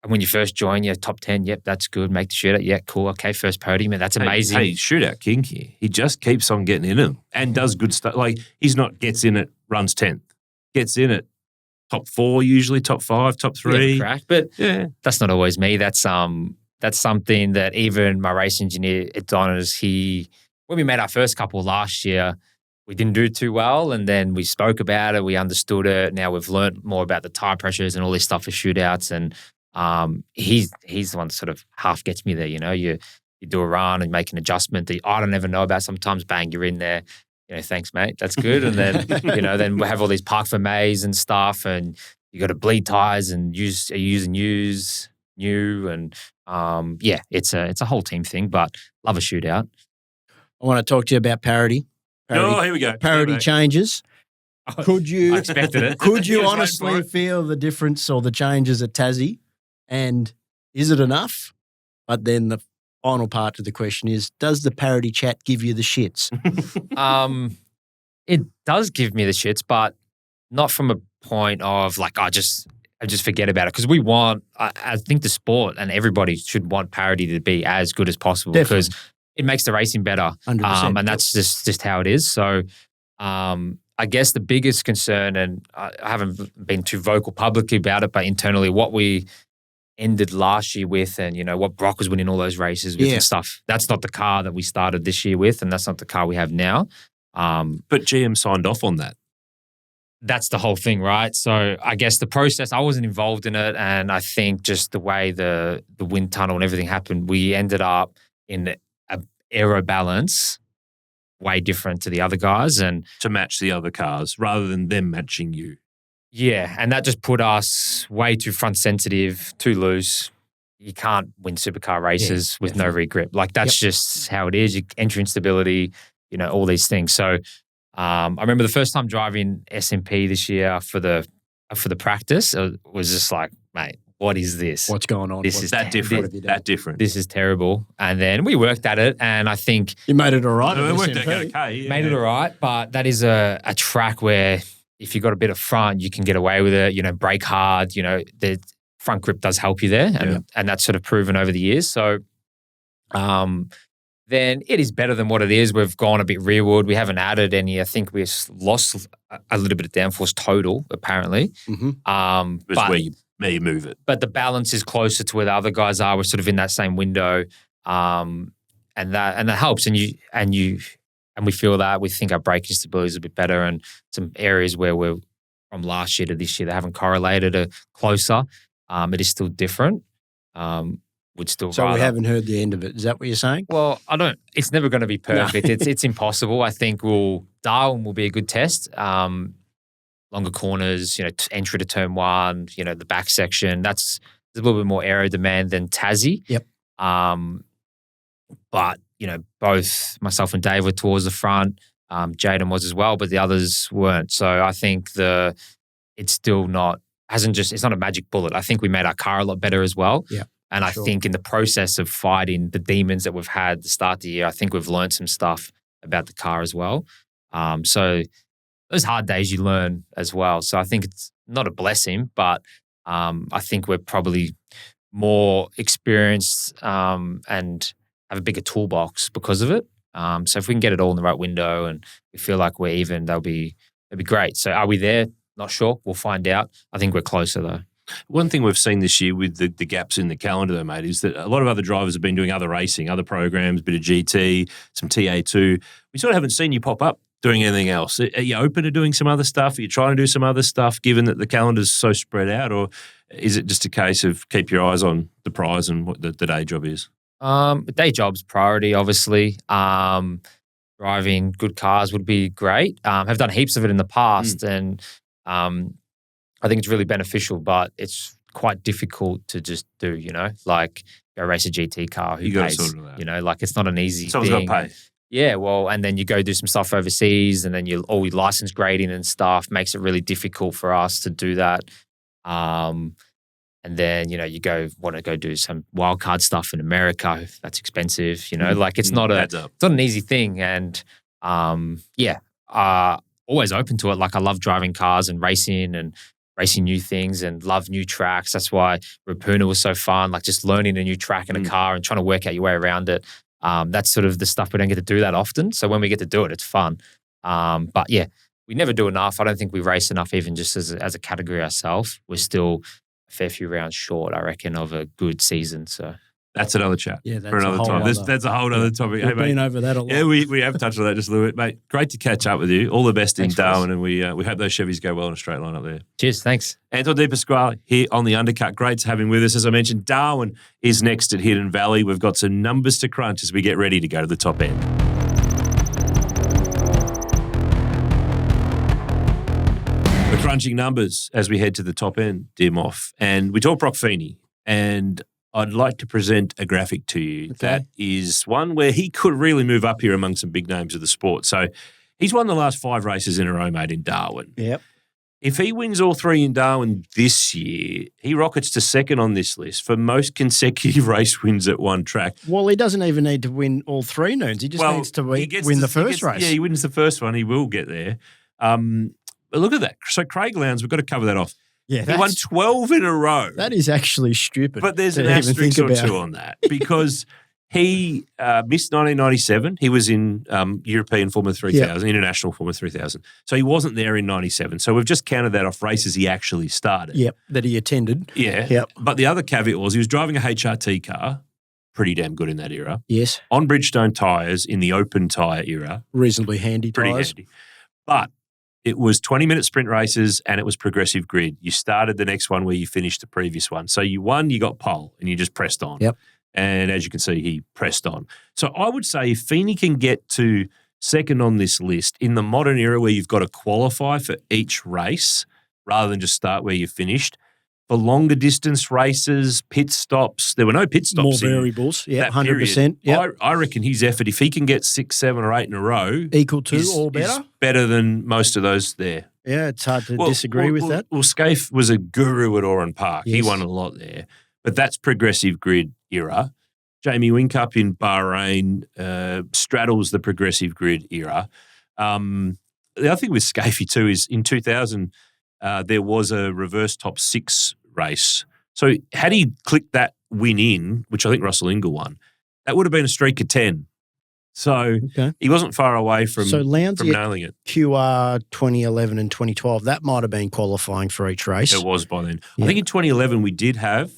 and when you first join, you're top 10. Yep, that's good. Make the shootout. Yeah, cool. Okay, first podium. And that's amazing. Hey, shootout king here. He just keeps on getting in him and does good stuff. Like he's not gets in it, runs 10th. Gets in it, top 4 usually, top 5, top 3. Correct. But that's not always me. That's something that even my race engineer at Donners, when we made our first couple last year, we didn't do too well, and then we spoke about it. We understood it. Now we've learned more about the tire pressures and all this stuff for shootouts, and he's the one that sort of half gets me there. You do a run and make an adjustment that I don't ever know about. Sometimes, bang, you're in there. Thanks, mate. That's good. And then then we have all these park for Mays and stuff, and you got to bleed tires and use new, and it's a whole team thing. But love a shootout. I want to talk to you about parity. Oh, here we go. Parity changes. Could you? I expected it. Could you honestly feel the difference or the changes at Tassie? And is it enough? But then the final part to the question is: does the parity chat give you the shits? It does give me the shits, but not from a point of just forget about it. Because we want, I think the sport and everybody should want parity to be as good as possible because it makes the racing better. 100%. And that's just how it is. So I guess the biggest concern, and I haven't been too vocal publicly about it, but internally what we ended last year with and, what Broc was winning all those races with and stuff, that's not the car that we started this year with and that's not the car we have now. But GM signed off on that. That's the whole thing, right? So I guess the process, I wasn't involved in it, and I think just the way the wind tunnel and everything happened, we ended up in an aero balance way different to the other guys. And to match the other cars rather than them matching you. Yeah, and that just put us way too front sensitive, too loose. You can't win supercar races with no rear grip. Like that's just how it is. Entry instability, all these things. So I remember the first time driving SMP this year for the practice, it was just like, mate, what is this? What's going on? This is that different. That different. This is terrible. And then we worked at it, and I think you made it all right. It worked okay. Yeah. Made it all right, but that is a track where if you got a bit of front, you can get away with it. Brake hard. The front grip does help you there, and that's sort of proven over the years. So, then it is better than what it is. We've gone a bit rearward. We haven't added any. I think we've lost a little bit of downforce total, apparently. Mm-hmm. But where you move it. But the balance is closer to where the other guys are. We're sort of in that same window, and that helps. And we feel that. We think our braking stability is a bit better, and some areas where we're from last year to this year, they haven't correlated are closer. It is still different. Would still so we haven't heard the end of it. Is that what you're saying? Well, I don't. It's never going to be perfect. No. It's impossible. I think Darwin will be a good test. Longer corners, entry to turn one, the back section. There's a little bit more aero demand than Tassie. Yep. But both myself and Dave were towards the front. Jaden was as well, but the others weren't. So I think it's still not. It's not a magic bullet. I think we made our car a lot better as well. Yeah. And I think in the process of fighting the demons that we've had to start the year, I think we've learned some stuff about the car as well. So those hard days you learn as well. So I think it's not a blessing, but I think we're probably more experienced and have a bigger toolbox because of it. So if we can get it all in the right window and we feel like we're even, that'd be great. So are we there? Not sure. We'll find out. I think we're closer though. One thing we've seen this year with the gaps in the calendar, though, mate, is that a lot of other drivers have been doing other racing, other programs, a bit of GT, some TA2. We sort of haven't seen you pop up doing anything else. Are you open to doing some other stuff? Are you trying to do some other stuff, given that the calendar's so spread out, or is it just a case of keep your eyes on the prize and what the day job is? Day job's priority, obviously. Driving good cars would be great. Have done heaps of it in the past, and I think it's really beneficial, but it's quite difficult to just do, like go race a GT car. Who pays? Sort of like it's not an easy Someone's thing. got to pay. Yeah, well, and then you go do some stuff overseas, and then all your license grading and stuff makes it really difficult for us to do that. And then, you want to go do some wildcard stuff in America. That's expensive, like it's not an easy thing. And always open to it. Like I love driving cars and racing new things and love new tracks. That's why Rapuna was so fun, like just learning a new track in a car and trying to work out your way around it. That's sort of the stuff we don't get to do that often. So when we get to do it, it's fun. But yeah, we never do enough. I don't think we race enough even just as a category ourselves. We're still a fair few rounds short, I reckon, of a good season. So that's another chat for another time. That's a whole other topic. We've been over that a lot. Yeah, we have touched on that just a little bit, mate. Great to catch up with you. All the best in Darwin, and we hope those Chevys go well in a straight line up there. Cheers, thanks. Anton De Pasquale here on the Undercut. Great to have him with us. As I mentioned, Darwin is next at Hidden Valley. We've got some numbers to crunch as we get ready to go to the top end. We're crunching numbers as we head to the top end, dear Moff. And we talk Broc Feeney, and I'd like to present a graphic to you that is one where he could really move up here among some big names of the sport. So he's won the last 5 races in a row, mate, in Darwin. Yep. If he wins all 3 in Darwin this year, he rockets to second on this list for most consecutive race wins at one track. Well, he doesn't even need to win all 3 noons. He just needs to win the first race. Yeah, he wins the first one. He will get there. But look at that. So Craig Lowndes, we've got to cover that off. Yeah, He won 12 in a row. That is actually stupid. But there's to an even asterisk think or about. two on that because he missed 1997. He was in European Formula 3000, International Formula 3000. So he wasn't there in 97. So we've just counted that off races he actually started. Yep, that he attended. Yeah. Yep. But the other caveat was he was driving a HRT car, pretty damn good in that era, Yes, on Bridgestone tyres in the open tyre era. reasonably handy Pretty tyres. handy. But it was 20-minute sprint races and it was progressive grid. You started the next one where you finished the previous one. So you won, you got pole, and you just pressed on. Yep. And as you can see, he pressed on. So I would say if Feeney can get to second on this list in the modern era where you've got to qualify for each race rather than just start where you finished, for longer distance races, pit stops, there were no pit stops. More variables. Yeah, that 100%. Yeah, I reckon his effort, if he can get 6, 7 or 8 in a row, equal to is or better. better than most of those there. Yeah, it's hard to disagree with that. Well, Scaife was a guru at Oran Park. He Yes. won a lot there. But that's progressive grid era. Jamie Whincup in Bahrain straddles the progressive grid era. The other thing with Scaife too is in 2000, there was a reverse top 6 race. So had he clicked that win in, which I think Russell Ingall won, that would have been a streak of 10. So he wasn't far away from nailing it. QR 2011 and 2012, that might have been qualifying for each race. It was by then. Yeah. I think in 2011 we did have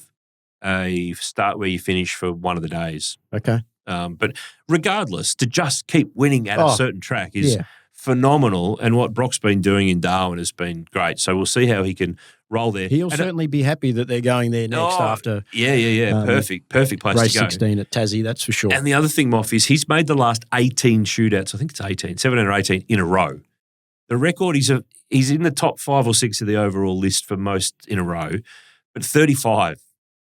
a start where you finish for one of the days. Okay. But regardless, to just keep winning at a certain track is phenomenal. And what Broc's been doing in Darwin has been great. So we'll see how he can roll there. He'll certainly be happy that they're going there next after. Yeah. Perfect place race to go. 16 at Tassie, that's for sure. And the other thing, Moff, is he's made the last 18 shootouts. I think it's 17 or 18 in a row. The record, he's in the top 5 or 6 of the overall list for most in a row, but 35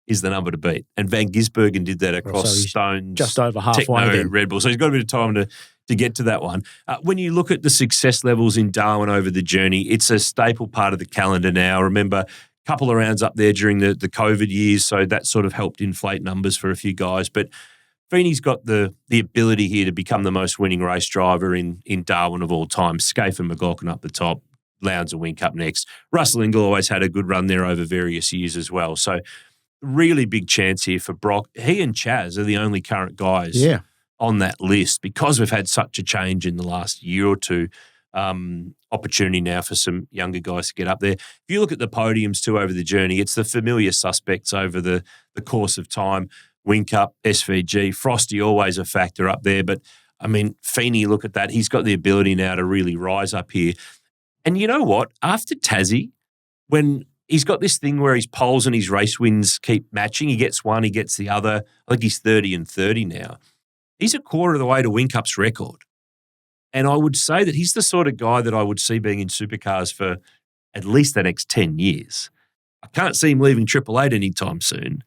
is the number to beat. And Van Gisbergen did that across Stone's just over halfway Techno Red Bull. So he's got a bit of time to get to that one. When you look at the success levels in Darwin over the journey, it's a staple part of the calendar now. Remember, a couple of rounds up there during the COVID years, so that sort of helped inflate numbers for a few guys. But Feeney's got the ability here to become the most winning race driver in Darwin of all time. Scaife and McLaughlin up the top, Lowndes and Whincup next. Russell Ingall always had a good run there over various years as well. So really big chance here for Broc. He and Chaz are the only current guys on that list because we've had such a change in the last year or two. Opportunity now for some younger guys to get up there. If you look at the podiums too over the journey, it's the familiar suspects over the course of time. Whincup, SVG, Frosty always a factor up there. But, I mean, Feeney, look at that. He's got the ability now to really rise up here. And you know what? After Tassie, when he's got this thing where his poles and his race wins keep matching, he gets one, he gets the other. I think he's 30 and 30 now. He's a quarter of the way to Whincup's record. And I would say that he's the sort of guy that I would see being in supercars for at least the next 10 years. I can't see him leaving Triple Eight anytime soon.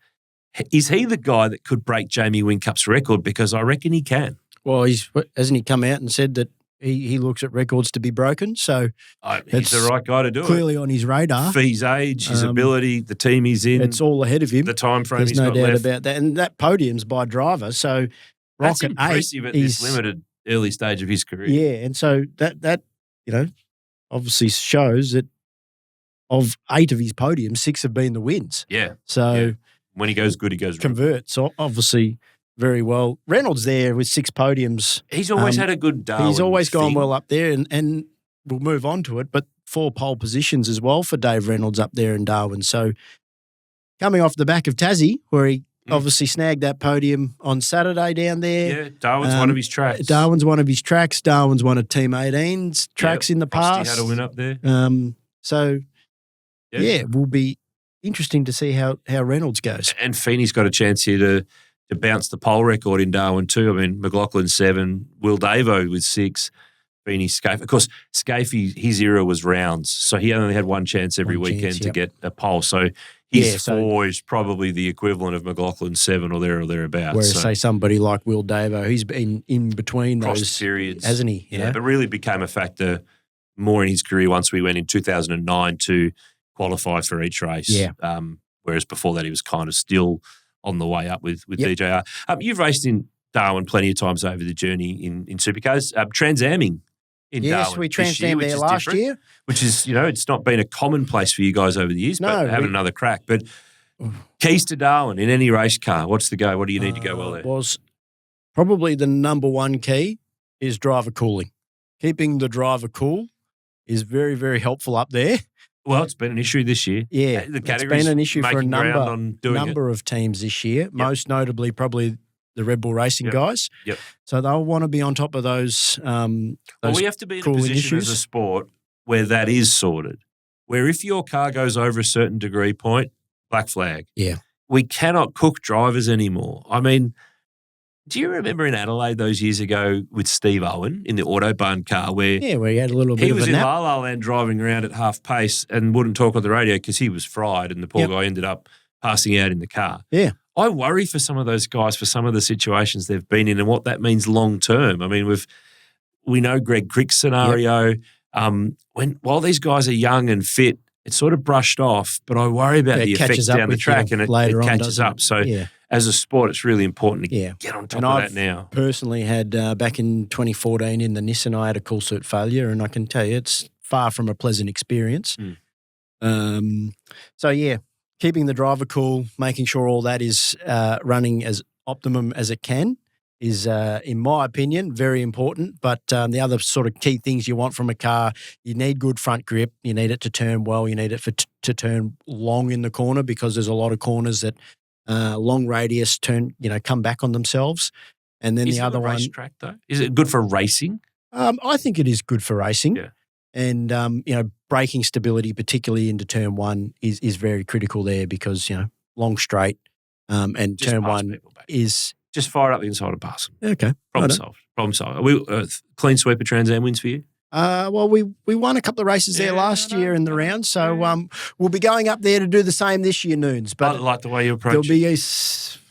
Is he the guy that could break Jamie Whincup's record? Because I reckon he can. Well, hasn't he come out and said that he looks at records to be broken? So he's the right guy to do it. Clearly on his radar. For his age, his ability, the team he's in. It's all ahead of him. The time frame There's he's no got doubt left. about that. And that podium's by driver. So That's Broc at impressive 8 at this limited early stage of his career. Yeah, and so that obviously shows that of 8 of his podiums, 6 have been the wins. Yeah. So when he goes good, he goes converts. So obviously very well. Reynolds there with 6 podiums. He's always had a good Darwin He's always thing. gone well up there, and we'll move on to it, but 4 pole positions as well for Dave Reynolds up there in Darwin. So coming off the back of Tassie, where he obviously snagged that podium on Saturday down there. Yeah, Darwin's one of his tracks. Darwin's one of his tracks. Darwin's one of Team 18's tracks in the past. Frosty had a win up there. So, it will be interesting to see how Reynolds goes. And Feeney's got a chance here to bounce the pole record in Darwin too. I mean, McLaughlin 7, Will Davo with 6, Feeney, Scaife. Of course, Scaife, his era was rounds, so he only had one chance every weekend to get a pole. So his 4 is probably the equivalent of McLaughlin's 7 or thereabouts. Whereas, say, somebody like Will Davo, he's been in between those periods, hasn't he? Yeah, but really became a factor more in his career once we went in 2009 to qualify for each race. Yeah. Whereas before that, he was kind of still on the way up with DJR. You've raced in Darwin plenty of times over the journey in supercars. Trans Aming in Yes, Darwin we this year, transformed which there is last different, year. which is, it's not been a commonplace for you guys over the years, but No, having another crack. But keys to Darwin in any race car, what's the go? What do you need to go well there? Was probably the number one key is driver cooling. Keeping the driver cool is very, very helpful up there. Well, it's been an issue this year. Yeah, The it's category's been an issue for a making ground on doing it. number of teams this year, most notably probably the Red Bull Racing guys. Yep. So they'll want to be on top of those. Well, we have to be in a cooling position issues. as a sport where that is sorted, where if your car goes over a certain degree point, black flag. Yeah. We cannot cook drivers anymore. I mean, do you remember in Adelaide those years ago with Steve Owen in the Autobahn car where where he had a little bit he of was a in nap? La La Land driving around at half pace and wouldn't talk on the radio because he was fried and the poor guy ended up passing out in the car. Yeah. I worry for some of those guys for some of the situations they've been in and what that means long term. I mean, we know Greg Crick's scenario. While these guys are young and fit, it's sort of brushed off, but I worry about the effects down the track and it catches up. So as a sport, it's really important to get on top of that now. Personally had back in 2014 in the Nissan, I had a cool suit failure, and I can tell you it's far from a pleasant experience. Keeping the driver cool, making sure all that is running as optimum as it can is, in my opinion, very important. But the other sort of key things you want from a car, you need good front grip. You need it to turn well. You need it to turn long in the corner because there's a lot of corners that long radius come back on themselves. And then the other one, racetrack though, is it good for racing? I think it is good for racing. Yeah. And, braking stability, particularly into turn one, is very critical there because, long straight and Just turn pass one people back. is – Just fire up the inside and pass them. okay. Problem solved. Are we clean sweep of Trans Am wins for you? Well, we won a couple of races there last year in the round, so we'll be going up there to do the same this year, Noons. But I like the way you approach there'll be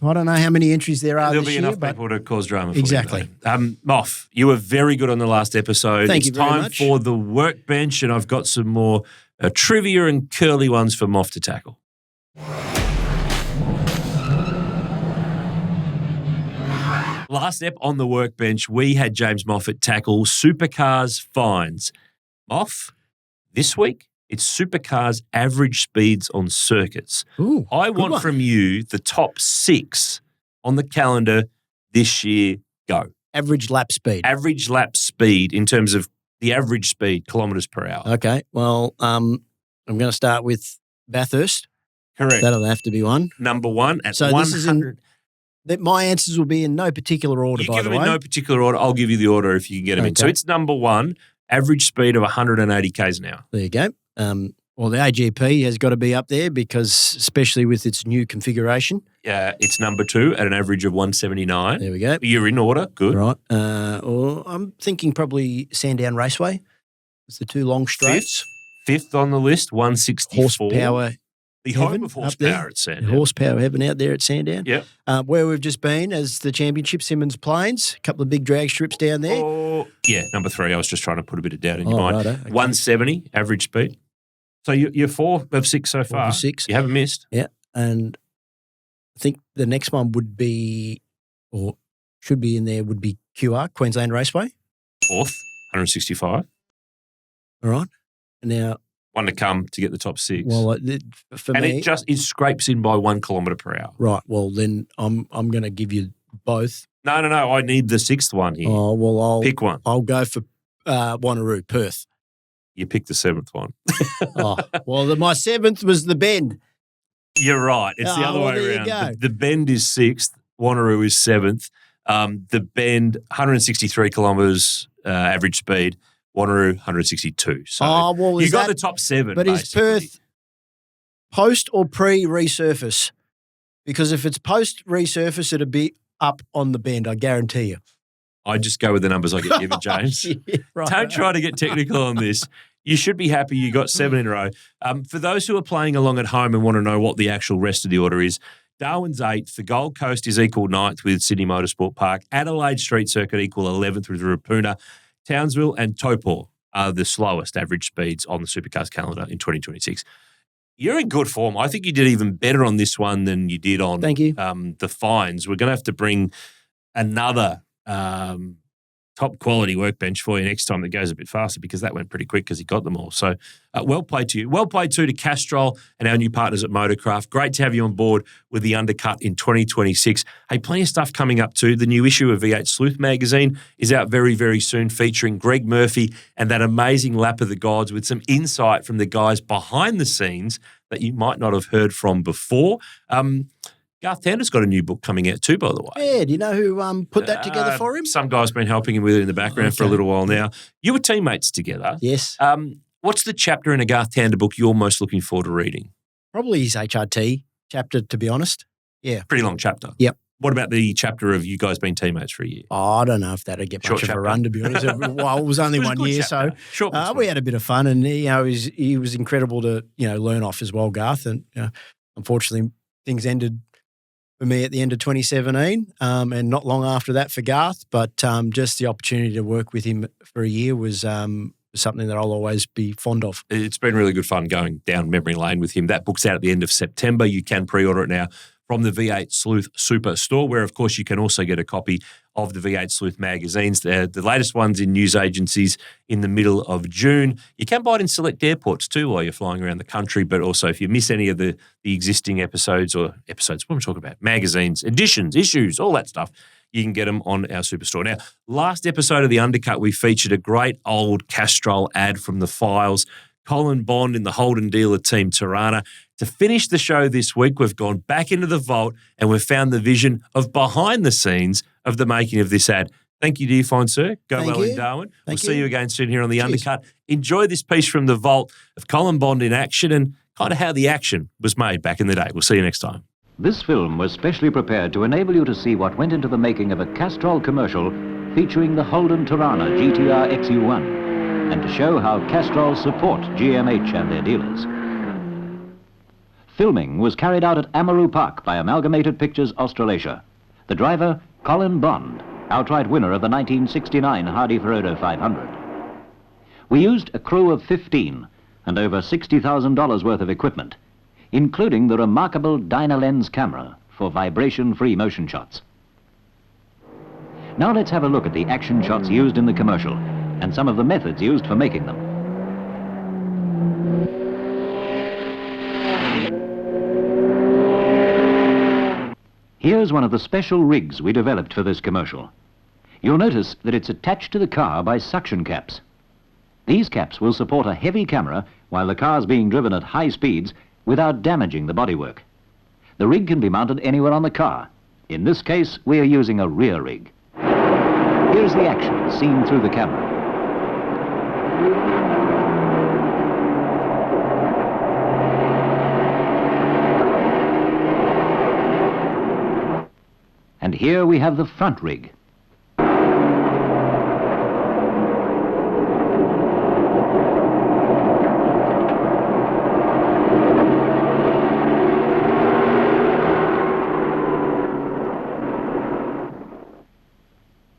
I don't know how many entries there are There'll this be year. enough people to cause drama for exactly. you. Moff, you were very good on the last episode. Thank you very much. It's time for the workbench, and I've got some more trivia and curly ones for Moff to tackle. Last ep on the workbench, we had James Moffat tackle Supercars fines. Moff, this week, it's Supercars average speeds on circuits. Ooh, I want from you the top 6 on the calendar this year. Go. Average lap speed. Average lap speed in terms of the average speed, kilometres per hour. Okay. Well, I'm going to start with Bathurst. Correct. That'll have to be one. Number 1 at So 100. My answers will be in no particular order, You by give the them way. in no particular order. I'll give you the order if you can get them in. So it's number 1, average speed of 180 k's an hour. There you go. Well, the AGP has got to be up there because, especially with its new configuration. It's number 2 at an average of 179. There we go. You're in order. Good. Right. I'm thinking probably Sandown Raceway. It's the 2 long straights. Fifth on the list, 164. Horsepower. The heaven home of up horsepower there. at Sandown. Horsepower heaven out there at Sandown. Yep. Where we've just been as the championship, Simmons Plains. A couple of big drag strips down there. Number 3. I was just trying to put a bit of doubt in your mind. Righto, okay. 170 average speed. So you're 4 of 6 so far. 4 of 6. You haven't missed. Yeah. And I think the next one would be, or should be in there, would be QR, Queensland Raceway. 4th, 165. All right. And now, one to come to get the top 6. well, for me, it scrapes in by 1 kilometre per hour. right. Well, then I'm going to give you both. No. I need the 6th one here. Oh, well, Pick one. I'll go for Wanneroo, Perth. You picked the 7th one. My 7th was the Bend. You're right. It's the other way there you around. go. The Bend is 6th. Wanneroo is 7th. The Bend, 163 kilometres average speed. Wanneroo, 162. So you got the top 7. But basically. is Perth post or pre-resurface? Because if it's post-resurface, it'll be up on the Bend, I guarantee you. I just go with the numbers I get given, James. Right. Don't try to get technical on this. You should be happy you got 7 in a row. For those who are playing along at home and want to know what the actual rest of the order is, Darwin's 8th. The Gold Coast is equal 9th with Sydney Motorsport Park. Adelaide Street Circuit equal 11th with Rapuna. Townsville and Taupo are the slowest average speeds on the Supercars calendar in 2026. You're in good form. I think you did even better on this one than you did on Thank you. The fines. We're going to have to bring another top quality workbench for you next time that goes a bit faster, because that went pretty quick because he got them all. So well played to you. Well played too to Castrol and our new partners at Motorcraft. Great to have you on board with the Undercut in 2026. Hey, plenty of stuff coming up too. The new issue of V8 Sleuth magazine is out very, very soon, featuring Greg Murphy and that amazing lap of the gods with some insight from the guys behind the scenes that you might not have heard from before. Garth Tander's got a new book coming out too, by the way. Yeah, do you know who put that together for him? Some guy's been helping him with it in the background for a little while now. You were teammates together. Yes. What's the chapter in a Garth Tander book you're most looking forward to reading? Probably his HRT chapter, to be honest. Yeah. Pretty long chapter. Yep. What about the chapter of you guys being teammates for a year? Oh, I don't know if that'd get much of a run, to be honest. Well, it was only 1 year, so we had a bit of fun, and he was incredible to learn off as well, Garth. And unfortunately, things ended for me at the end of 2017, and not long after that for Garth. But just the opportunity to work with him for a year was something that I'll always be fond of. It's been really good fun going down memory lane with him. That book's out at the end of September. You can pre-order it now from the V8 Sleuth Super Store, where, of course, you can also get a copy of the V8 Sleuth magazines. They're the latest ones in news agencies in the middle of June. You can buy it in select airports too while you're flying around the country, but also if you miss any of the existing episodes, what am I talking about? Magazines, editions, issues, all that stuff, you can get them on our Superstore. Now, last episode of The Undercut, we featured a great old Castrol ad from the files. Colin Bond in the Holden dealer team Tirana. To finish the show this week, we've gone back into the vault and we've found the vision of behind the scenes of the making of this ad. Thank you, dear fine sir. Go well in Darwin. We'll see you again soon here on The Undercut. Enjoy this piece from the vault of Colin Bond in action and kind of how the action was made back in the day. We'll see you next time. This film was specially prepared to enable you to see what went into the making of a Castrol commercial featuring the Holden Tirana GTR XU1, and to show how Castrol support GMH and their dealers. Filming was carried out at Amaru Park by Amalgamated Pictures Australasia. The driver, Colin Bond, outright winner of the 1969 Hardy Ferodo 500. We used a crew of 15 and over $60,000 worth of equipment, including the remarkable Dynalens camera for vibration-free motion shots. Now let's have a look at the action shots used in the commercial and some of the methods used for making them. Here's one of the special rigs we developed for this commercial. You'll notice that it's attached to the car by suction caps. These caps will support a heavy camera while the car's being driven at high speeds without damaging the bodywork. The rig can be mounted anywhere on the car. In this case, we are using a rear rig. Here's the action seen through the camera. And here we have the front rig.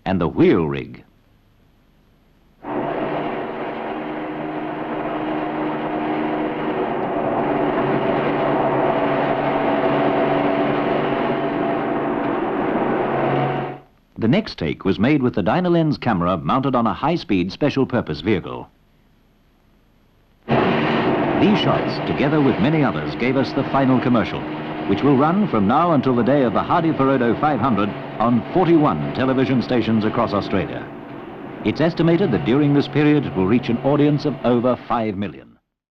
And the wheel rig. The next take was made with the Dynalens camera mounted on a high-speed special-purpose vehicle. These shots, together with many others, gave us the final commercial, which will run from now until the day of the Hardy Ferodo 500 on 41 television stations across Australia. It's estimated that during this period it will reach an audience of over 5 million.